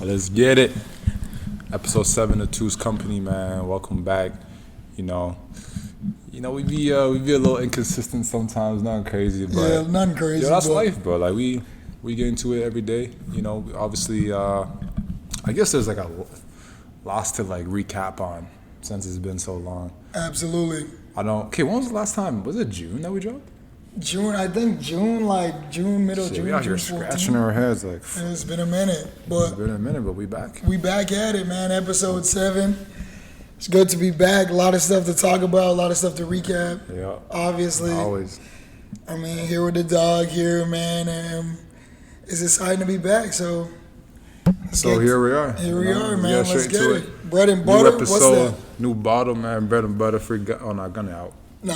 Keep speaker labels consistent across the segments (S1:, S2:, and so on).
S1: Let's get it. Episode 7 of Two's Company, man. Welcome back. We be a little inconsistent sometimes, nothing crazy, but
S2: yeah, nothing crazy.
S1: Yo, that's life, bro. Like we get into it every day. Obviously, I guess there's like a lots to like recap on since it's been so long.
S2: Absolutely.
S1: Okay, when was the last time? Was it June that we dropped?
S2: I think June, middle June.
S1: We out here scratching our heads like.
S2: It's been a minute, but
S1: we back.
S2: We back at it, man. Episode 7. It's good to be back. A lot of stuff to talk about. A lot of stuff to recap.
S1: Yeah.
S2: Obviously.
S1: Always.
S2: I mean, here with the dog here, man. It's exciting to be back. So
S1: here we are.
S2: Here we are, man. Let's get it.
S1: it.
S2: Bread and butter.
S1: New episode, what's that? New bottle, man. Bread and butter. Free gun. Oh, no, gun out.
S2: No.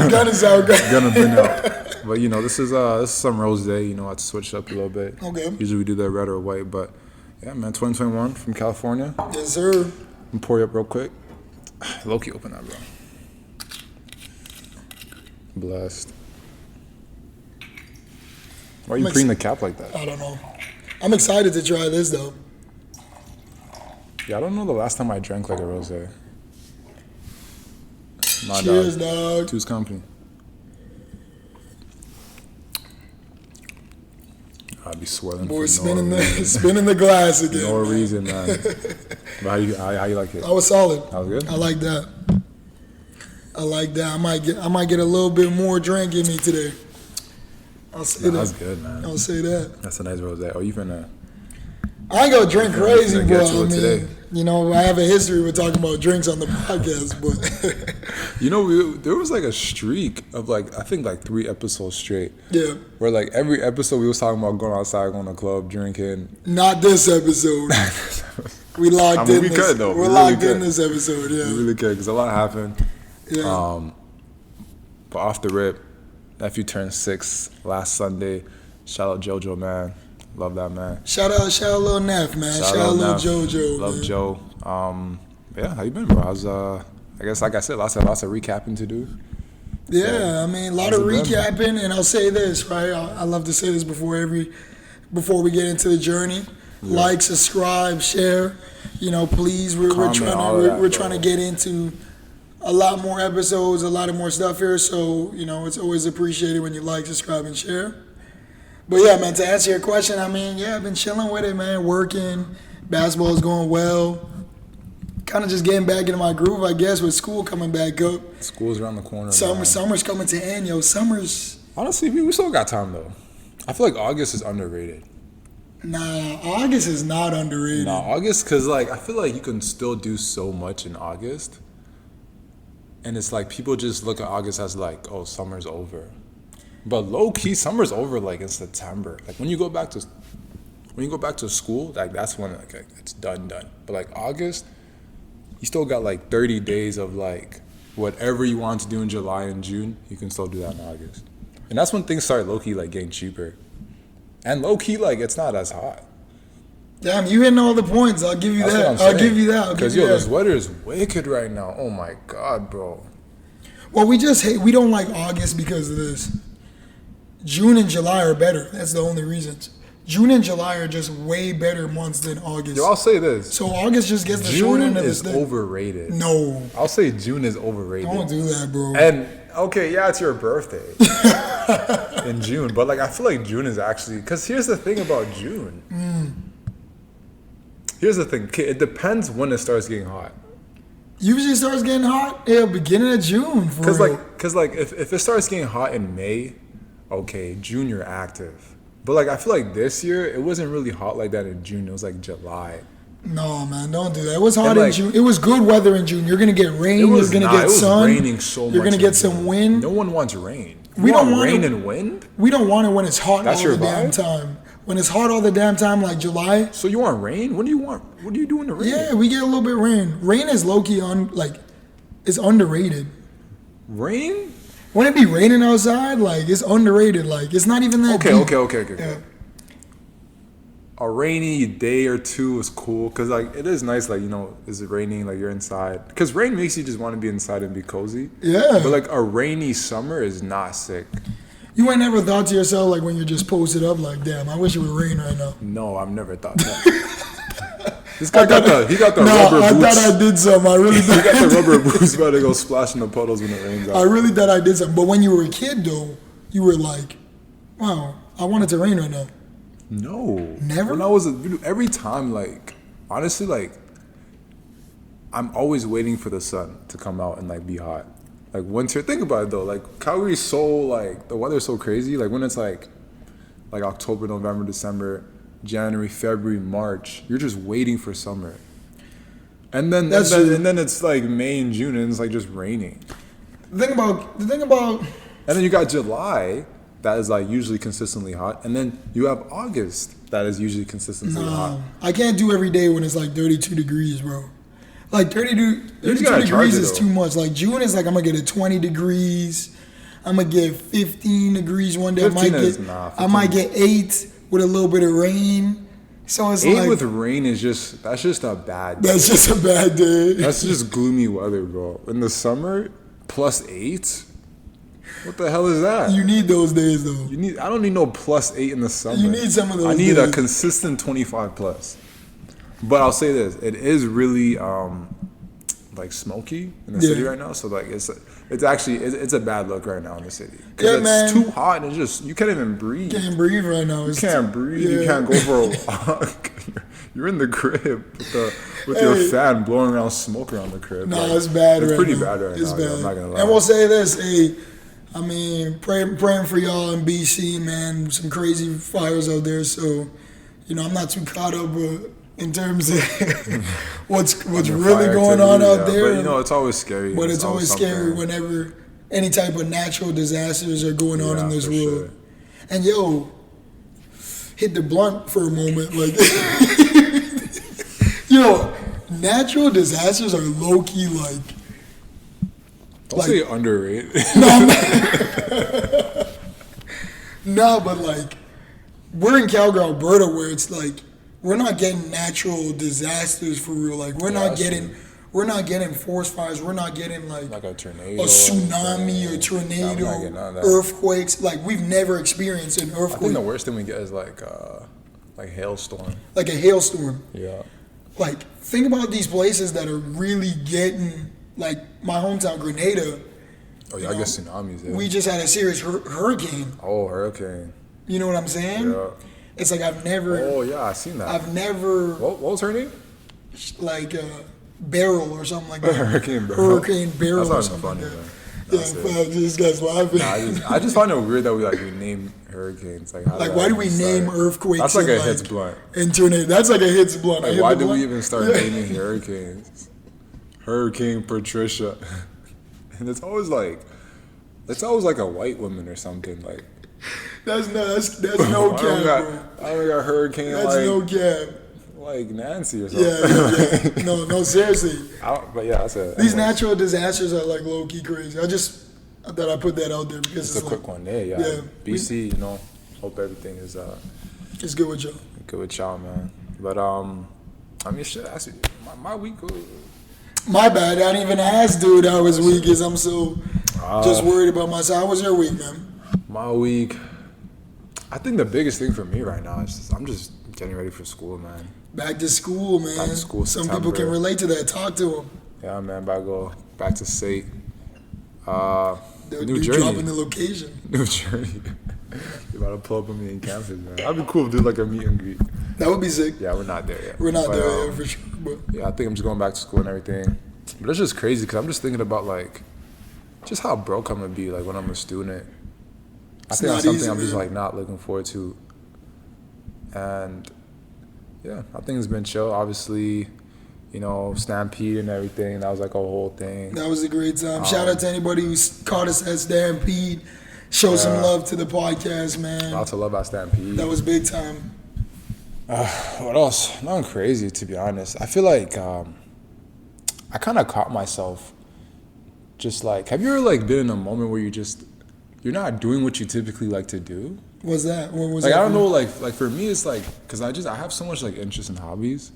S2: Gun is out.
S1: Gun been out. But this is some rose day. I had to switch up a little bit.
S2: Okay.
S1: Usually we do that red or white, but yeah, man. 2021 from California.
S2: Yes, sir.
S1: I'm gonna pour you up real quick. Low-key open that, bro. Blessed. Why are you bringing the cap like that?
S2: I don't know. I'm excited to try this, though.
S1: Yeah, I don't know the last time I drank like a rosé.
S2: Cheers, dog.
S1: Two's Company. I'd be swirling.
S2: Boy, spinning the glass again.
S1: No reason, man. But how you like it?
S2: I was solid.
S1: That was good.
S2: I like that. I might get a little bit more drink in me today. I'll say that.
S1: That's good, man.
S2: I'll say that.
S1: That's a nice rosé. Oh, you finna?
S2: I ain't gonna drink crazy, bro.
S1: Today.
S2: I have a history with talking about drinks on the podcast, but
S1: there was like a streak of I think 3 episodes straight.
S2: Yeah.
S1: Where every episode we was talking about going outside, going to the club, drinking.
S2: Not this episode. We locked in.
S1: We could though.
S2: We're locked in this episode. Yeah.
S1: We really could because a lot happened.
S2: Yeah.
S1: But off the rip, nephew turned 6 last Sunday. Shout out JoJo, man. Love that, man.
S2: Shout out Lil Neff, man. Shout out Lil JoJo.
S1: Love
S2: man.
S1: Joe. Yeah, how you been, bro? I guess like I said, lots of recapping to do.
S2: Yeah, I mean, a lot of recapping, and I'll say this, right? I love to say this before we get into the journey. Yeah. Like, subscribe, share. Please, we're trying to get into a lot more episodes, a lot of more stuff here. So it's always appreciated when you like, subscribe, and share. But yeah, man, to answer your question, I mean, yeah, I've been chilling with it, man, working. Basketball is going well. Kind of just getting back into my groove, I guess, with school coming back up.
S1: School's around the corner.
S2: Summer's coming to end, yo. Summer's...
S1: Honestly, we still got time, though. I feel like August is underrated.
S2: Nah, August is not underrated.
S1: Nah, August, because, I feel like you can still do so much in August. And it's people just look at August as oh, summer's over. But low key, summer's over in September. When you go back to school, that's when it's done. But August, you still got 30 days of whatever you want to do in July and June, you can still do that in August. And that's when things start low key getting cheaper. And low key it's not as hot.
S2: Damn, you hitting all the points. I'll give you that. I'll give you that.
S1: Because this weather is wicked right now. Oh my God, bro.
S2: Well, we don't like August because of this. June and July are better. That's the only reasons. June and July are just way better months than August.
S1: Yo, I'll say this.
S2: So August just gets the short end of the
S1: stick. June is overrated.
S2: No.
S1: I'll say June is overrated.
S2: Don't do that, bro.
S1: And, okay, yeah, it's your birthday in June. But, I feel like June is actually... Because here's the thing about June. Here's the thing. It depends when it starts getting hot.
S2: Usually it starts getting hot, beginning of June.
S1: Because, if it starts getting hot in May... Okay, June you're active. But I feel like this year it wasn't really hot like that in June. It was July.
S2: No, man, don't do that. It was hot in June. It was good weather in June. You're gonna get rain. You're gonna get sun.
S1: It was raining so much.
S2: You're gonna get some wind.
S1: No one wants rain.
S2: We don't want
S1: rain and wind.
S2: We don't want it when it's hot
S1: That's
S2: all the damn time. When it's hot all the damn time, like July.
S1: So you want rain? What do you want? What do you do in the rain?
S2: Yeah, we get a little bit of rain. Rain is low key it's underrated.
S1: Rain?
S2: When it be raining outside, it's underrated. It's not even that deep.
S1: Okay.
S2: Yeah.
S1: A rainy day or two is cool because it is nice. Is it raining? You're inside because rain makes you just want to be inside and be cozy.
S2: Yeah.
S1: But a rainy summer is not sick.
S2: You ain't never thought to yourself when you're just posted up damn, I wish it would rain right now.
S1: No, I've never thought that. This guy got the rubber
S2: I
S1: boots.
S2: thought I did something. I really
S1: He
S2: thought
S1: got the rubber boots about to go splash in the puddles when it rains out.
S2: I really thought I did something. But when you were a kid, though, you were like, wow, I want it to rain right now.
S1: No.
S2: Never?
S1: When I was every time, like, honestly, like, I'm always waiting for the sun to come out and like be hot. Like winter, think about it though. Like Calgary's so like the weather's so crazy. Like when it's like October, November, December, January, February, March, you're just waiting for summer. And then it's like May and June and it's like just raining.
S2: The thing about
S1: And then you got July that is like usually consistently hot, and then you have August that is usually consistently hot.
S2: I can't do every day when it's like 32 degrees, bro. Like 32
S1: gotta
S2: degrees is
S1: though.
S2: too much. Like June is like I'm gonna get it 20 degrees. I'm gonna get 15 degrees one day.
S1: 15
S2: I might get 8 with a little bit of rain. So it's
S1: 8
S2: like
S1: with rain is that's just a bad day.
S2: that's just a bad day.
S1: That's just gloomy weather, bro. In the summer, +8? What the hell is that?
S2: You need those days though.
S1: I don't need no +8 in the summer.
S2: You need some of those
S1: I need
S2: days.
S1: a consistent 25 plus. But I'll say this, it is really like smoky in the city right now. So like it's a bad look right now in the city.
S2: Yeah,
S1: it's
S2: man.
S1: too hot and it's just you can't even breathe.
S2: Can't breathe right now.
S1: You can't breathe.
S2: Yeah.
S1: You can't go for a walk. You're in the crib with your fan blowing around smoke around the crib.
S2: No,
S1: Like,
S2: it's bad
S1: it's
S2: right
S1: pretty
S2: now.
S1: bad right
S2: It's
S1: now.
S2: bad.
S1: Yeah, I'm not gonna lie.
S2: And we'll say this, hey, I mean, praying for y'all in BC, man. Some crazy fires out there. So, I'm not too caught up in terms of what's really going on out there.
S1: But it's always scary.
S2: But it's always scary
S1: something.
S2: whenever any type of natural disasters are going on in this
S1: for
S2: world.
S1: sure.
S2: And hit the blunt for a moment, like natural disasters are low key like.
S1: Don't say underrated.
S2: No, but like we're in Calgary, Alberta, where it's like we're not getting natural disasters for real. Like we're not getting forest fires. We're not getting like
S1: a tornado,
S2: a tsunami or tornado, earthquakes. Like we've never experienced an earthquake.
S1: I think the worst thing we get is like hailstorm.
S2: Like a hailstorm.
S1: Yeah.
S2: Like think about these places that are really getting like my hometown, Grenada.
S1: Oh yeah, I guess tsunamis. Yeah.
S2: We just had a serious hurricane.
S1: Oh, hurricane.
S2: You know what I'm saying?
S1: Yeah.
S2: It's like I've never.
S1: Oh yeah, I seen that.
S2: I've never.
S1: What was her name?
S2: Like Beryl or something like that.
S1: Hurricane Beryl.
S2: Hurricane Beryl or
S1: That's
S2: something
S1: funny,
S2: like that.
S1: man.
S2: Yeah, this guy's laughing.
S1: I just find it weird that we name hurricanes. Like
S2: why do we name earthquakes?
S1: That's like a hits blunt.
S2: And tornado. That's like a hits blunt.
S1: Like, why do we even start naming hurricanes? Hurricane Patricia, and it's always like a white woman or something. Like
S2: that's no cap, bro.
S1: I don't got hurricane.
S2: That's no cap.
S1: Like Nancy or something.
S2: Yeah. No, seriously.
S1: But yeah, that's it.
S2: These natural disasters are like low key crazy. I thought I put that out there because
S1: it's a quick one. Yeah. BC, hope everything is
S2: it's good with y'all.
S1: Good with y'all, man. But I mean, shit. My week.
S2: My bad. I didn't even ask, dude, how his week is. I'm so just worried about myself. How was your week, man?
S1: My week. I think the biggest thing for me right now is I'm just getting ready for school, man.
S2: Back to school, man.
S1: Back to school.
S2: Some
S1: September.
S2: people can relate to that. Talk to them.
S1: Yeah, man. Go back to SAIT. New
S2: Journey. Dropping the location.
S1: New Journey. You about to pull up on me in campus, man. That'd be cool to do like a meet and greet.
S2: That would be sick.
S1: Yeah, we're not there yet.
S2: We're not there yet for sure. But
S1: yeah, I think I'm just going back to school and everything. But it's just crazy because I'm just thinking about like just how broke I'm gonna be like when I'm a student. I think that's something I'm just like not looking forward to. And yeah, I think it's been chill. Obviously, Stampede and everything. That was like a whole thing.
S2: That was a great time. Shout out to anybody who caught us at Stampede. Show some love to the podcast, man.
S1: Lots of love at Stampede.
S2: That was big time.
S1: What else? Nothing crazy, to be honest. I feel like I kind of caught myself just like, have you ever like been in a moment where you're not doing what you typically like to do?
S2: What's that? What was
S1: like,
S2: that?
S1: I don't know, like for me, it's like, because I have so much like interest in hobbies,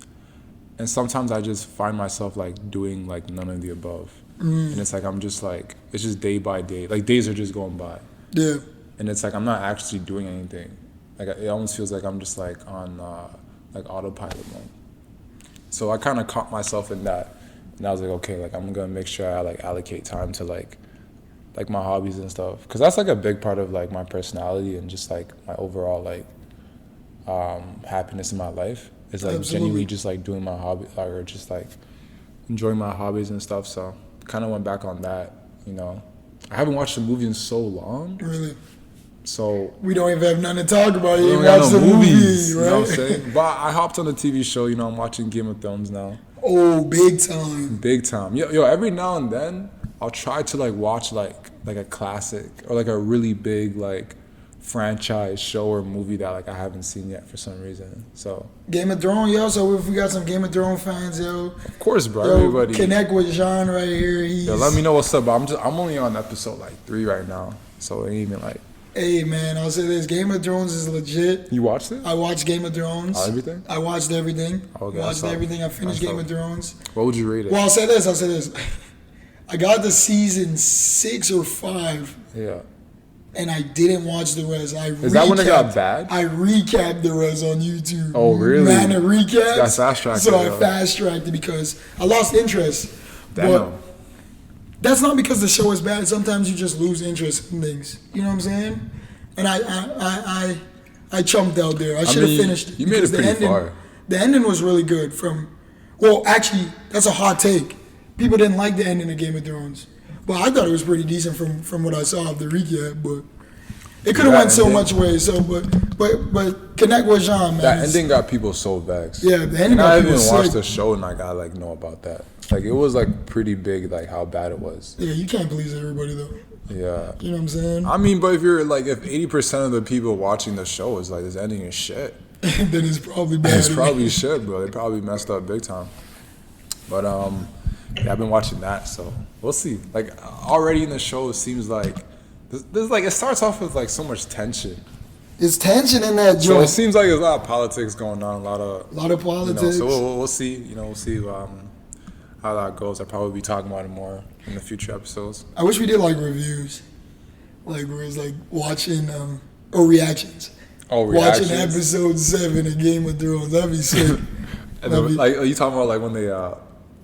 S1: and sometimes I just find myself like doing like none of the above. And it's like, I'm just like, it's just day by day. Like days are just going by.
S2: Yeah.
S1: And it's like, I'm not actually doing anything. Like it almost feels like I'm just like on like autopilot mode. So I kind of caught myself in that, and I was like, okay, like I'm gonna make sure I like allocate time to like my hobbies and stuff, because that's like a big part of like my personality and just like my overall like happiness in my life is like genuinely just like doing my hobby or just like enjoying my hobbies and stuff. So kind of went back on that, you know. I haven't watched a movie in so long.
S2: Really?
S1: So
S2: we don't even have nothing to talk about. You
S1: ain't
S2: watch
S1: no
S2: the
S1: movies,
S2: movie, right?
S1: You know what I'm saying? But I hopped on the TV show, you know, I'm watching Game of Thrones now.
S2: Oh, big time.
S1: Big time. Yo, every now and then I'll try to like watch like a classic or like a really big like franchise show or movie that like I haven't seen yet for some reason. So
S2: Game of Thrones, yo. So if we got some Game of Thrones fans, yo,
S1: of course, bro.
S2: Yo,
S1: everybody
S2: connect with Jean right here.
S1: Yo, let me know what's up. I'm only on episode like 3 right now, so it ain't even like.
S2: Hey man, I'll say this: Game of Thrones is legit.
S1: You watched it?
S2: I watched Game of Thrones.
S1: Everything?
S2: I watched everything.
S1: Okay,
S2: watched everything. I finished Game of Thrones.
S1: What would you rate it?
S2: Well, I'll say this. I got to season 6 or 5.
S1: Yeah.
S2: And I didn't watch the rest.
S1: Is that when it got bad?
S2: I recapped the rest on YouTube.
S1: Oh, really?
S2: Man, it recapped.
S1: Got fast-tracked.
S2: So I fast-tracked it because I lost interest.
S1: Damn.
S2: But that's not because the show is bad. Sometimes you just lose interest in things. You know what I'm saying? And I chumped out there. I should have finished it.
S1: You made it pretty far.
S2: The ending was really good. Well, actually, that's a hot take. People didn't like the ending of Game of Thrones. But I thought it was pretty decent from what I saw of the recap. But it could have went so much ways. So, but connect with Jean, man.
S1: That ending got people so vexed.
S2: Yeah, the ending got people sick.
S1: I haven't watched the show and like I like know about that. Like it was like pretty big, like how bad it was.
S2: Yeah, you can't please everybody though.
S1: Yeah.
S2: You know what I'm saying?
S1: I mean, but if 80% of the people watching the show is like this ending is shit,
S2: then it's probably bad.
S1: It's probably shit, bro. They probably messed up big time. But yeah, I've been watching that, so we'll see. Like already in the show, it seems like there's like it starts off with like so much tension.
S2: There's tension in that joint.
S1: So it seems like there's a lot of politics going on, a lot of
S2: politics.
S1: You know, so we'll see. You know, we'll see how that goes. I'll probably be talking about it more in the future episodes.
S2: I wish we did like reviews, like where it's like watching or reactions.
S1: Oh, reactions.
S2: Watching episode 7 of Game of Thrones. That'd be sick.
S1: Like are you talking about like when they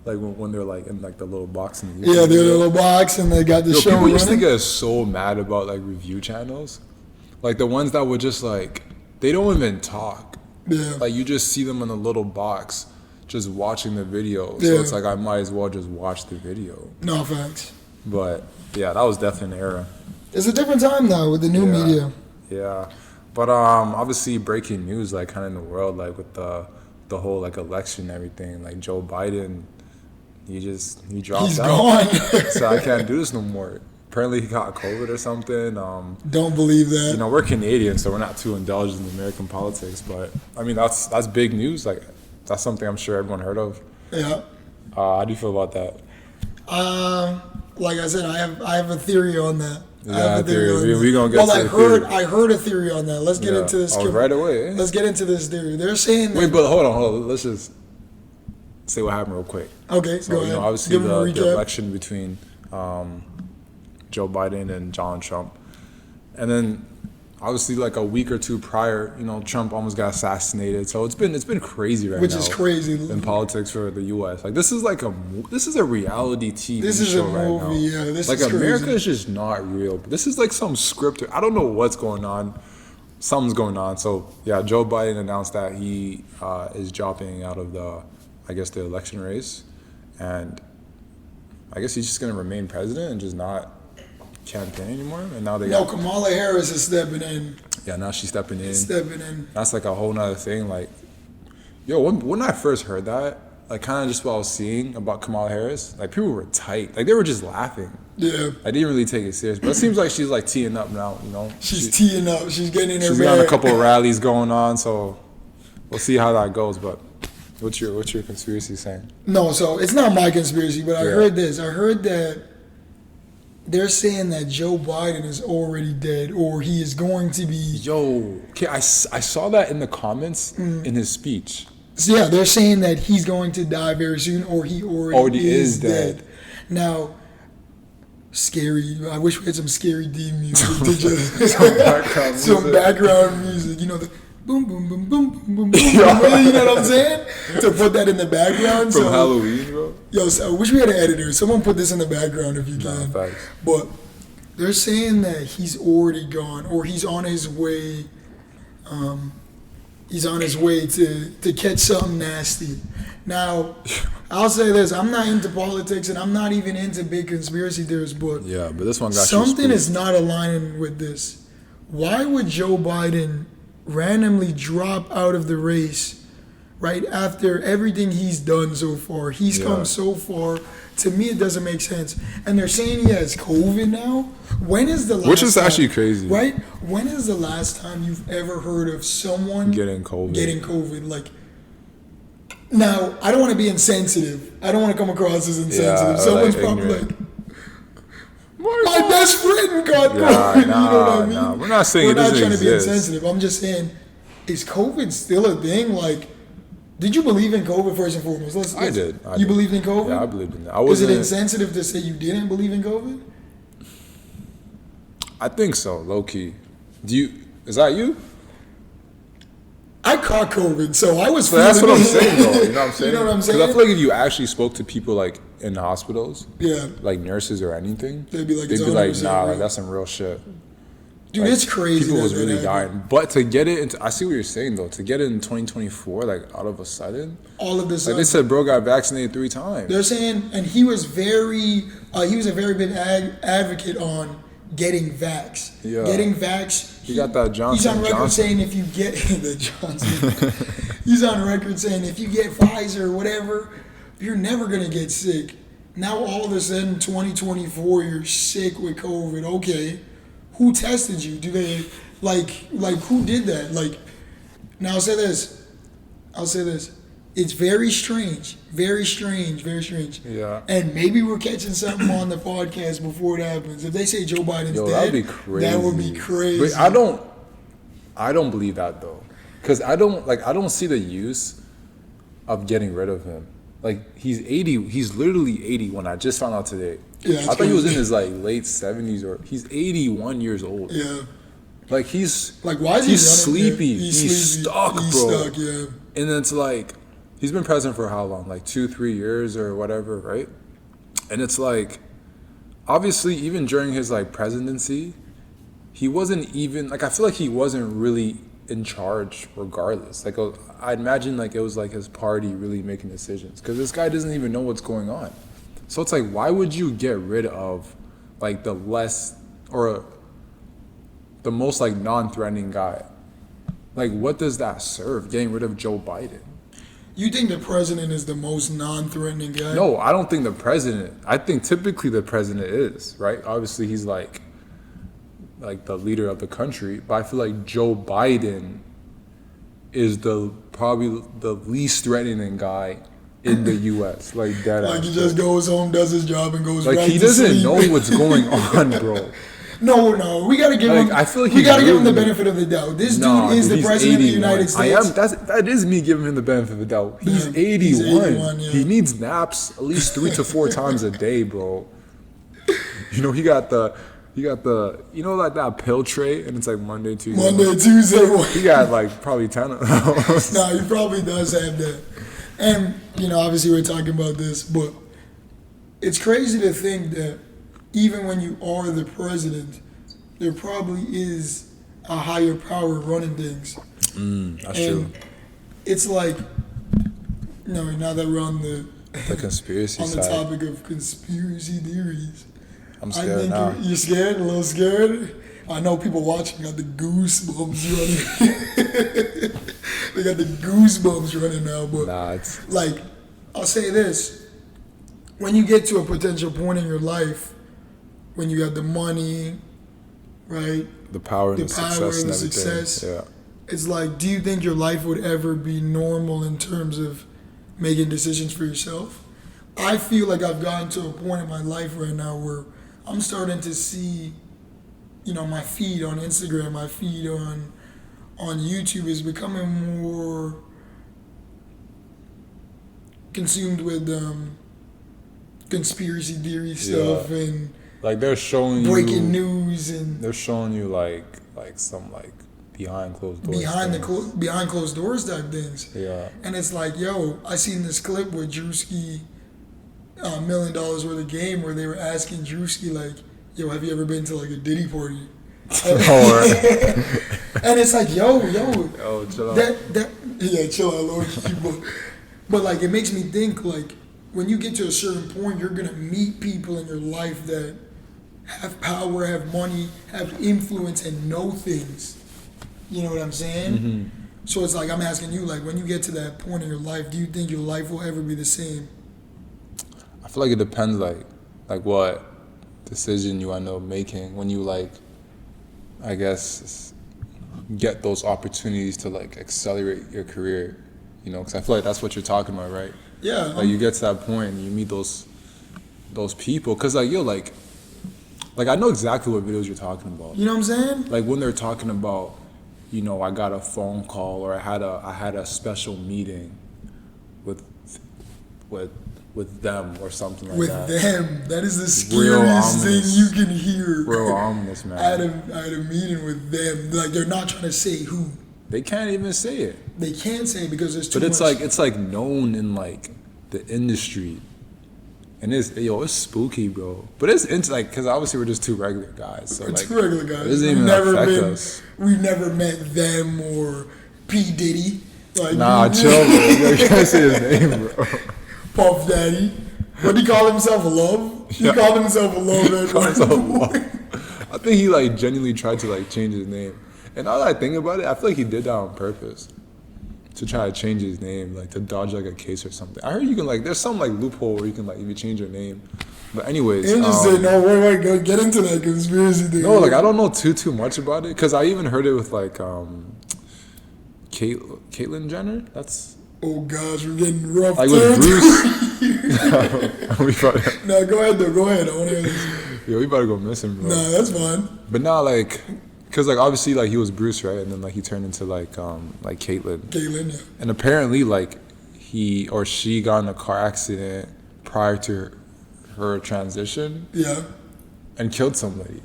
S1: like when they're like in like the little box in the
S2: they're in the little box and they got the show.
S1: People used to get so mad about like review channels, like the ones that would just like they don't even talk.
S2: Yeah.
S1: Like you just see them in a little box, just watching the video.
S2: Yeah.
S1: So it's like I might as well just watch the video.
S2: No facts.
S1: But yeah, that was definitely an era.
S2: It's a different time now with the new media.
S1: Yeah, but obviously breaking news like kind of in the world like with the whole like election and everything, like Joe Biden. He dropped out.
S2: He's gone.
S1: So I can't do this no more. Apparently he got COVID or something.
S2: Don't believe that.
S1: You know, we're Canadian, so we're not too indulged in American politics. But I mean, that's big news. Like that's something I'm sure everyone heard of.
S2: Yeah.
S1: How do you feel about that?
S2: Like I said, I have a theory on that.
S1: I have a theory. We gonna get to the theory.
S2: I heard a theory on that. Let's get into this.
S1: Right away.
S2: Let's get into this theory. They're saying that.
S1: Wait, but hold on. Let's just say what happened real quick.
S2: Okay,
S1: so,
S2: go ahead.
S1: You know, obviously the election between Joe Biden and Donald Trump. And then obviously like a week or two prior, you know, Trump almost got assassinated. So it's been crazy right now.
S2: Which is crazy.
S1: In politics for the US. Like this is a reality TV
S2: this is
S1: show
S2: a
S1: right
S2: movie,
S1: now.
S2: Yeah, this
S1: like
S2: is
S1: America
S2: crazy.
S1: is just not real. This is like some scripted. I don't know what's going on. Something's going on. So yeah, Joe Biden announced that he is dropping out of the election race, and I guess he's just gonna remain president and just not campaign anymore. And now
S2: Kamala Harris is stepping in.
S1: Yeah, now she's stepping in.
S2: That's
S1: like a whole nother thing. Like, yo, when I first heard that, like kind of just what I was seeing about Kamala Harris, like people were tight. Like they were just laughing.
S2: Yeah.
S1: I didn't really take it serious, but it seems like she's like teeing up now. You know,
S2: she's teeing up. She's getting in her
S1: She's got a couple of rallies going on, so we'll see how that goes. But what's your conspiracy saying?
S2: No, so it's not my conspiracy, but I heard this. I heard that they're saying that Joe Biden is already dead, or he is going to be.
S1: Yo, okay, I saw that in the comments in his speech.
S2: So yeah, they're saying that he's going to die very soon, or he already is dead. Now, scary. I wish we had some scary D music. Some background music. You know, boom, boom, boom, boom, boom, boom, boom. You know what I'm saying? To put that in the background.
S1: From Halloween, bro.
S2: Yo, so I wish we had an editor. Someone put this in the background if you
S1: Nah,
S2: can.
S1: facts.
S2: But they're saying that he's already gone, or he's on his way. He's on his way to catch something nasty. Now, I'll say this: I'm not into politics, and I'm not even into big conspiracy theories. But
S1: Yeah, but this one got
S2: something
S1: you
S2: is not aligning with this. Why would Joe Biden randomly drop out of the race right after everything he's done so far? He's come so far. To me, it doesn't make sense. And they're saying he has COVID now. When is the last
S1: Which is
S2: time,
S1: actually crazy.
S2: right? When is the last time you've ever heard of someone
S1: getting COVID.
S2: Like, now, I don't want to be insensitive. I don't want to come across as insensitive. Someone's
S1: like
S2: probably
S1: ignorant.
S2: like, my best friend got COVID. You know what I mean?
S1: Nah. We're not saying
S2: We're
S1: it
S2: not
S1: doesn't
S2: trying to be
S1: exist.
S2: insensitive. I'm just saying, is COVID still a thing? Like, did you believe in COVID first and foremost?
S1: I did.
S2: You believed in COVID?
S1: Yeah, I believed in that.
S2: Is it insensitive to say you didn't believe in COVID?
S1: I think so, low key. Is that you?
S2: I caught COVID, so I was.
S1: So that's what I'm
S2: feeling it.
S1: saying, though. You know what I'm saying?
S2: You know what I'm saying?
S1: Because I feel like if you actually spoke to people like in hospitals,
S2: Yeah,
S1: like nurses or anything,
S2: they'd be like,
S1: nah,
S2: real.
S1: like that's some real shit.
S2: Dude,
S1: Like,
S2: it's crazy.
S1: People
S2: that
S1: was
S2: that
S1: really
S2: happened.
S1: dying. But to get it into, I see what you're saying though. To get it in 2024, like out of a sudden,
S2: All of this.
S1: like they said, bro got vaccinated 3 times.
S2: They're saying, and he was a very big advocate on getting vax.
S1: Yeah.
S2: Getting vax.
S1: He got that
S2: He's on record
S1: Johnson.
S2: saying if you get the Johnson. He's on record saying if you get Pfizer or whatever, you're never gonna get sick. Now all of a sudden, 2024, you're sick with COVID. Okay, who tested you? Do they like who did that? Like, now I'll say this. It's very strange. Very strange.
S1: Yeah.
S2: And maybe we're catching something on the podcast before it happens. If they say Joe Biden's
S1: Yo,
S2: dead,
S1: that'd be crazy.
S2: that would be crazy.
S1: But I don't believe that though, because I don't see the use of getting rid of him. Like he's 80, he's literally 81. I just found out today.
S2: Yeah,
S1: I thought he was in his like late 70s or he's 81 years old.
S2: Yeah.
S1: Like he's
S2: Like, why is he
S1: he's
S2: running?
S1: sleepy. He's
S2: sleepy.
S1: stuck,
S2: He's
S1: bro.
S2: stuck, yeah.
S1: And it's like he's been president for how long? Like 2-3 years or whatever, right? And it's like obviously even during his like presidency, he wasn't even like I feel like he wasn't really in charge regardless. Like I imagine like it was like his party really making decisions because this guy doesn't even know what's going on. So it's like why would you get rid of like the less or the most like non-threatening guy? Like what does that serve? Getting rid of Joe Biden?
S2: You think the president is the most non-threatening guy?
S1: No, I don't think the president. I think typically the president is, right? Obviously he's like the leader of the country, but I feel like Joe Biden is probably the least threatening guy in the U.S. Like that.
S2: Like he just goes home, does his job, and goes
S1: like
S2: right
S1: he
S2: to
S1: doesn't
S2: sleep.
S1: know what's going on, bro.
S2: No, we gotta give
S1: Like,
S2: him.
S1: I feel like
S2: we
S1: he
S2: gotta give him the
S1: really-
S2: benefit of the doubt. This
S1: Nah,
S2: dude is the
S1: he's
S2: president of the
S1: 81.
S2: United States.
S1: That is me giving him the benefit of the doubt. He's
S2: Yeah,
S1: 81.
S2: he's 81, yeah.
S1: He needs naps at least 3 to 4 times a day, bro. You know, he got the you know like that pill tray and it's like Monday, Tuesday. He got like probably 10 of those.
S2: Nah, he probably does have that. And, you know, obviously we're talking about this, but it's crazy to think that even when you are the president, there probably is a higher power running things.
S1: That's true.
S2: It's like, no, now that we're on the
S1: conspiracy
S2: on the
S1: side.
S2: topic of conspiracy theories,
S1: I'm
S2: I
S1: scared
S2: think
S1: now.
S2: you're scared, a little scared. I know people watching got the goosebumps running. They got the goosebumps running now, but
S1: Nah, it's
S2: like, I'll say this. When you get to a potential point in your life, when you have the money, right,
S1: the power and the
S2: power
S1: success
S2: and
S1: and
S2: the
S1: everything.
S2: success.
S1: Yeah.
S2: It's like, do you think your life would ever be normal in terms of making decisions for yourself? I feel like I've gotten to a point in my life right now where I'm starting to see, you know, my feed on Instagram, my feed on YouTube is becoming more consumed with conspiracy theory stuff and
S1: Like they're showing
S2: breaking
S1: you
S2: news and
S1: they're showing you like some like behind closed doors.
S2: Behind closed doors type things.
S1: Yeah.
S2: And it's like, yo, I seen this clip with Drewski, $1 million worth of game, where they were asking Drewski, like, yo, have you ever been to like a Diddy party? And it's like, yo,
S1: chill out.
S2: Chill out, low key, but like, it makes me think, like, when you get to a certain point, you're gonna meet people in your life that have power, have money, have influence, and know things. You know what I'm saying?
S1: Mm-hmm.
S2: So it's like, I'm asking you, like, when you get to that point in your life, do you think your life will ever be the same?
S1: I feel like it depends, like what decision you end up making when you, like, I guess, get those opportunities to, like, accelerate your career, you know, because I feel like that's what you're talking about, right?
S2: Yeah.
S1: Like, you get to that point and you meet those people, because, like, yo, like, I know exactly what videos you're talking about.
S2: You know what I'm saying?
S1: Like, when they're talking about, you know, I got a phone call, or I had a special meeting with them or something like that.
S2: With them. That is the scariest thing you can hear.
S1: Real ominous, man.
S2: I had a meeting with them. Like, they're not trying to say who.
S1: They can't even say it.
S2: They can't say it because there's too
S1: But
S2: much.
S1: it's like known in, like, the industry. And it's spooky, bro. But it's like, because obviously we're just two regular guys. So,
S2: We're
S1: like,
S2: two regular guys.
S1: It doesn't even affect us.
S2: We've never met them or P. Diddy. Like,
S1: nah, chill, bro. You can't say his name, bro.
S2: Puff Daddy. What did he call himself? Love? He called himself Love.
S1: I think he, like, genuinely tried to, like, change his name. And now that I think about it, I feel like he did that on purpose. To try to change his name, like, to dodge, like, a case or something. I heard you can, like, there's some, like, loophole where you can, like, if you change your name. But anyways.
S2: Interesting. No, wait, go get into that conspiracy thing.
S1: No, like, I don't know too much about it. Because I even heard it with, like, Caitlyn Jenner. That's...
S2: Oh, gosh, we're getting rough.
S1: Like, with Bruce.
S2: No, go ahead, though. Go ahead. I want to hear this.
S1: Yo, we better go missing, bro.
S2: Nah, that's fine.
S1: But now, like... Because, like, obviously, like, he was Bruce, right? And then, like, he turned into, like Caitlyn.
S2: Caitlyn, yeah.
S1: And apparently, like, he or she got in a car accident prior to her transition.
S2: Yeah.
S1: And killed somebody.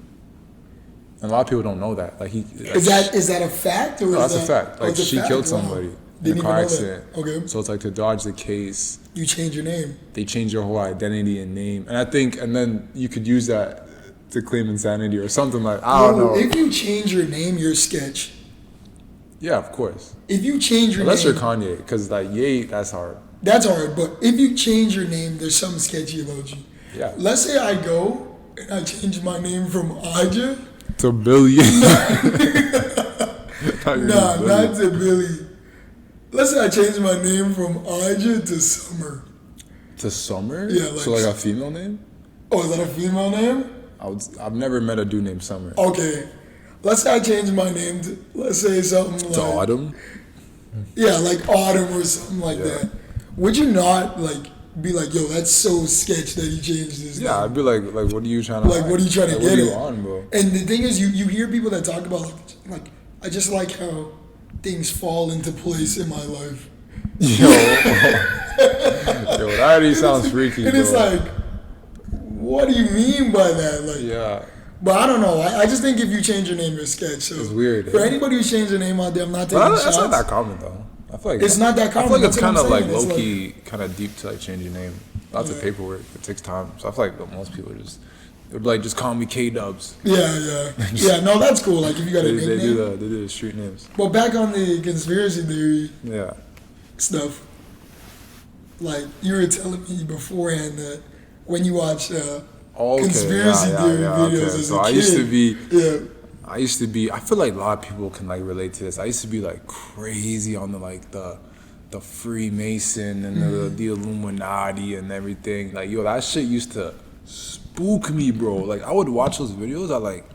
S1: And a lot of people don't know that. Like,
S2: is that a fact? Or
S1: that's a fact. Like, she killed somebody in a car accident.
S2: Okay.
S1: So it's like, to dodge the case.
S2: You change your name.
S1: They change your whole identity and name. And I think, and then you could use that to claim insanity or something like, I don't know.
S2: If you change your name, you're sketch.
S1: Yeah, of course.
S2: If you change your
S1: Unless
S2: name.
S1: you're Kanye, because, like, Ye, that's hard.
S2: That's hard, but if you change your name, there's something sketchy about you.
S1: Yeah.
S2: Let's say I go and I change my name from Ijah
S1: to Billy.
S2: Nah, not to Billy. Let's say I change my name from Ijah to Summer.
S1: To Summer?
S2: Yeah, like,
S1: so, like, a female name?
S2: Oh, is that a female name?
S1: I've never met a dude named Summer.
S2: Okay. Let's say I change my name to, let's say something like...
S1: To Autumn?
S2: Yeah, like Autumn or something like that. Would you not, like, be like, yo, that's so sketch that he changed his name?
S1: Yeah, I'd be like, what are you trying to...
S2: Like, what are you trying to get at?
S1: What are you on, bro?
S2: And the thing is, you hear people that talk about, like, I just like how things fall into place in my life.
S1: Yo, that already sounds freaky,
S2: and
S1: bro.
S2: It's like, what do you mean by that? Like,
S1: yeah.
S2: But I don't know. I just think if you change your name, you're sketch. So
S1: it's weird.
S2: For anybody who's changed their name out there, I'm not taking shots.
S1: That's not that common, though. I feel like
S2: it's not that common.
S1: I feel like it's kind of like
S2: It's
S1: low-key, kind of deep to, like, change your name. Lots of paperwork. It takes time. So I feel like most people they're like, just call me K-Dubs.
S2: Yeah. Yeah, no, that's cool. Like, if you got a nickname.
S1: They do the street names.
S2: Well, back on the conspiracy theory stuff. Like, you were telling me beforehand that when you watch conspiracy theory videos as a kid.
S1: I used to be, I feel like a lot of people can, like, relate to this. I used to be, like, crazy on the Freemason and the Illuminati and everything. Like, yo, that shit used to spook me, bro. Like, I would watch those videos at, like,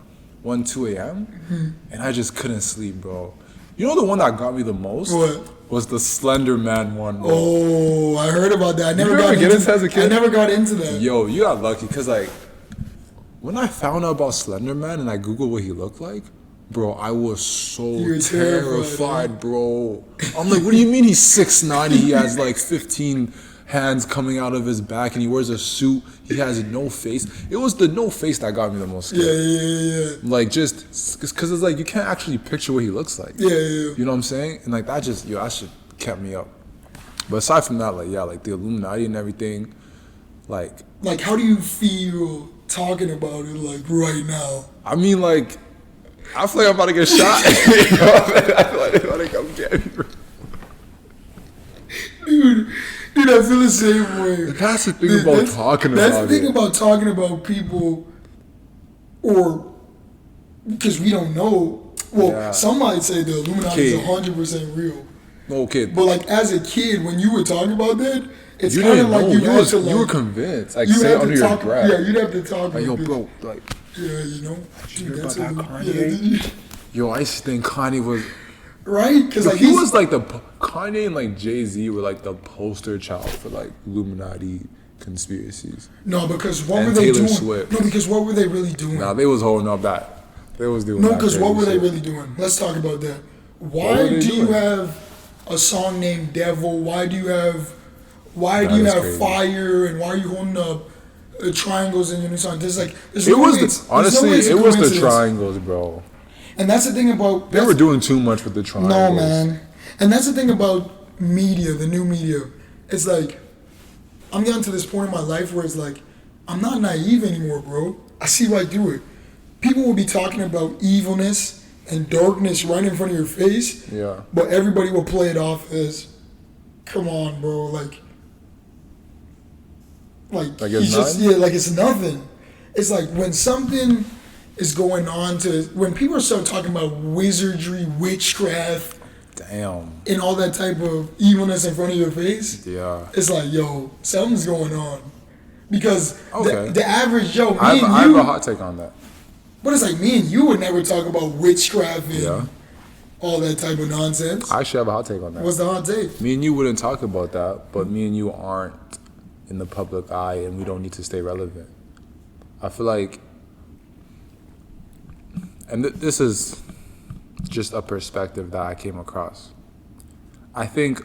S1: 1, 2 a.m. And I just couldn't sleep, bro. You know the one that got me the most?
S2: What?
S1: Was the Slender Man one, bro.
S2: Oh, I heard about that. I never
S1: got into it as a kid.
S2: I never got into that.
S1: Yo, you got lucky, because, like, when I found out about Slender Man and I Googled what he looked like, bro, I was so terrified, bro. I'm like, what do you mean he's 6'9", he has, like, 15 hands coming out of his back, and he wears a suit. He has no face. It was the no face that got me the most scared.
S2: Yeah.
S1: Like, just because it's like you can't actually picture what he looks like.
S2: Yeah.
S1: You know what I'm saying? And like that that shit kept me up. But aside from that, like, yeah, like the Illuminati and everything, like
S2: how do you feel talking about it, like, right now?
S1: I mean, like, I feel like I'm about to get shot. I feel like they're about to come get me.
S2: Dude, I feel the same way.
S1: That's the thing about talking about it.
S2: That's the thing about talking about people, or because we don't know. Well, some might say the Illuminati is 100% real.
S1: Okay.
S2: But like as a kid, when you were talking about that, it's
S1: you
S2: kind of like you
S1: were convinced. Like, say it under your breath.
S2: Yeah, you'd have to talk.
S1: Like, yo, bro, like.
S2: Yeah, you know.
S1: Did you hear about that Kanye? Yeah, yo, I used to think Kanye was.
S2: Right? Because like
S1: he was like Kanye and like Jay-Z were like the poster child for like Illuminati conspiracies.
S2: No, because what were they doing?
S1: Swift.
S2: No, because what were they really doing?
S1: Nah, they was holding up that. They was doing
S2: no,
S1: that.
S2: No, because what were
S1: shit.
S2: they really doing? Let's talk about that. Why do you have a song named Devil? Why do you have crazy. Fire? And why are you holding up triangles in your new song? There's
S1: honestly, it was the triangles, bro.
S2: And that's the thing about...
S1: They were doing too much with the triangles.
S2: No, man. And that's the thing about media, the new media. It's like, I'm getting to this point in my life where it's like, I'm not naive anymore, bro. I see right through it. People will be talking about evilness and darkness right in front of your face.
S1: Yeah.
S2: But everybody will play it off as, come on, bro, like
S1: it's nothing?
S2: like it's nothing. It's like when something is going on when people start talking about wizardry, witchcraft,
S1: damn,
S2: and all that type of evilness in front of your face, it's like, yo, something's going on. Because the average Joe,
S1: I have a hot take on that.
S2: But it's like me and you would never talk about witchcraft and all that type of nonsense.
S1: I should have a hot take on that.
S2: What's the hot take?
S1: Me and you wouldn't talk about that, but me and you aren't in the public eye, and we don't need to stay relevant. I feel like, and this is just a perspective that I came across. I think,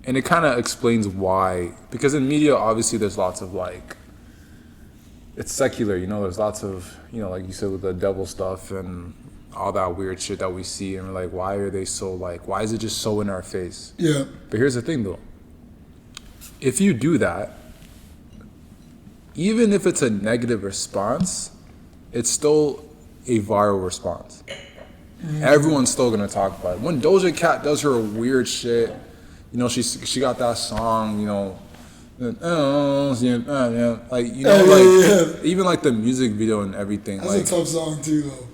S1: and it kind of explains why, because in media, obviously, there's lots of like, it's secular, you know, there's lots of, you know, like you said with the devil stuff and all that weird shit that we see, and we're like, why are they so like, why is it just so in our face?
S2: Yeah.
S1: But here's the thing though. If you do that, even if it's a negative response, it's still a viral response. Mm-hmm. Everyone's still gonna talk about it. When Doja Cat does her weird shit, you know, she got that song, you know, like, you know, like even like the music video and everything.
S2: That's
S1: like,
S2: a tough song too, though.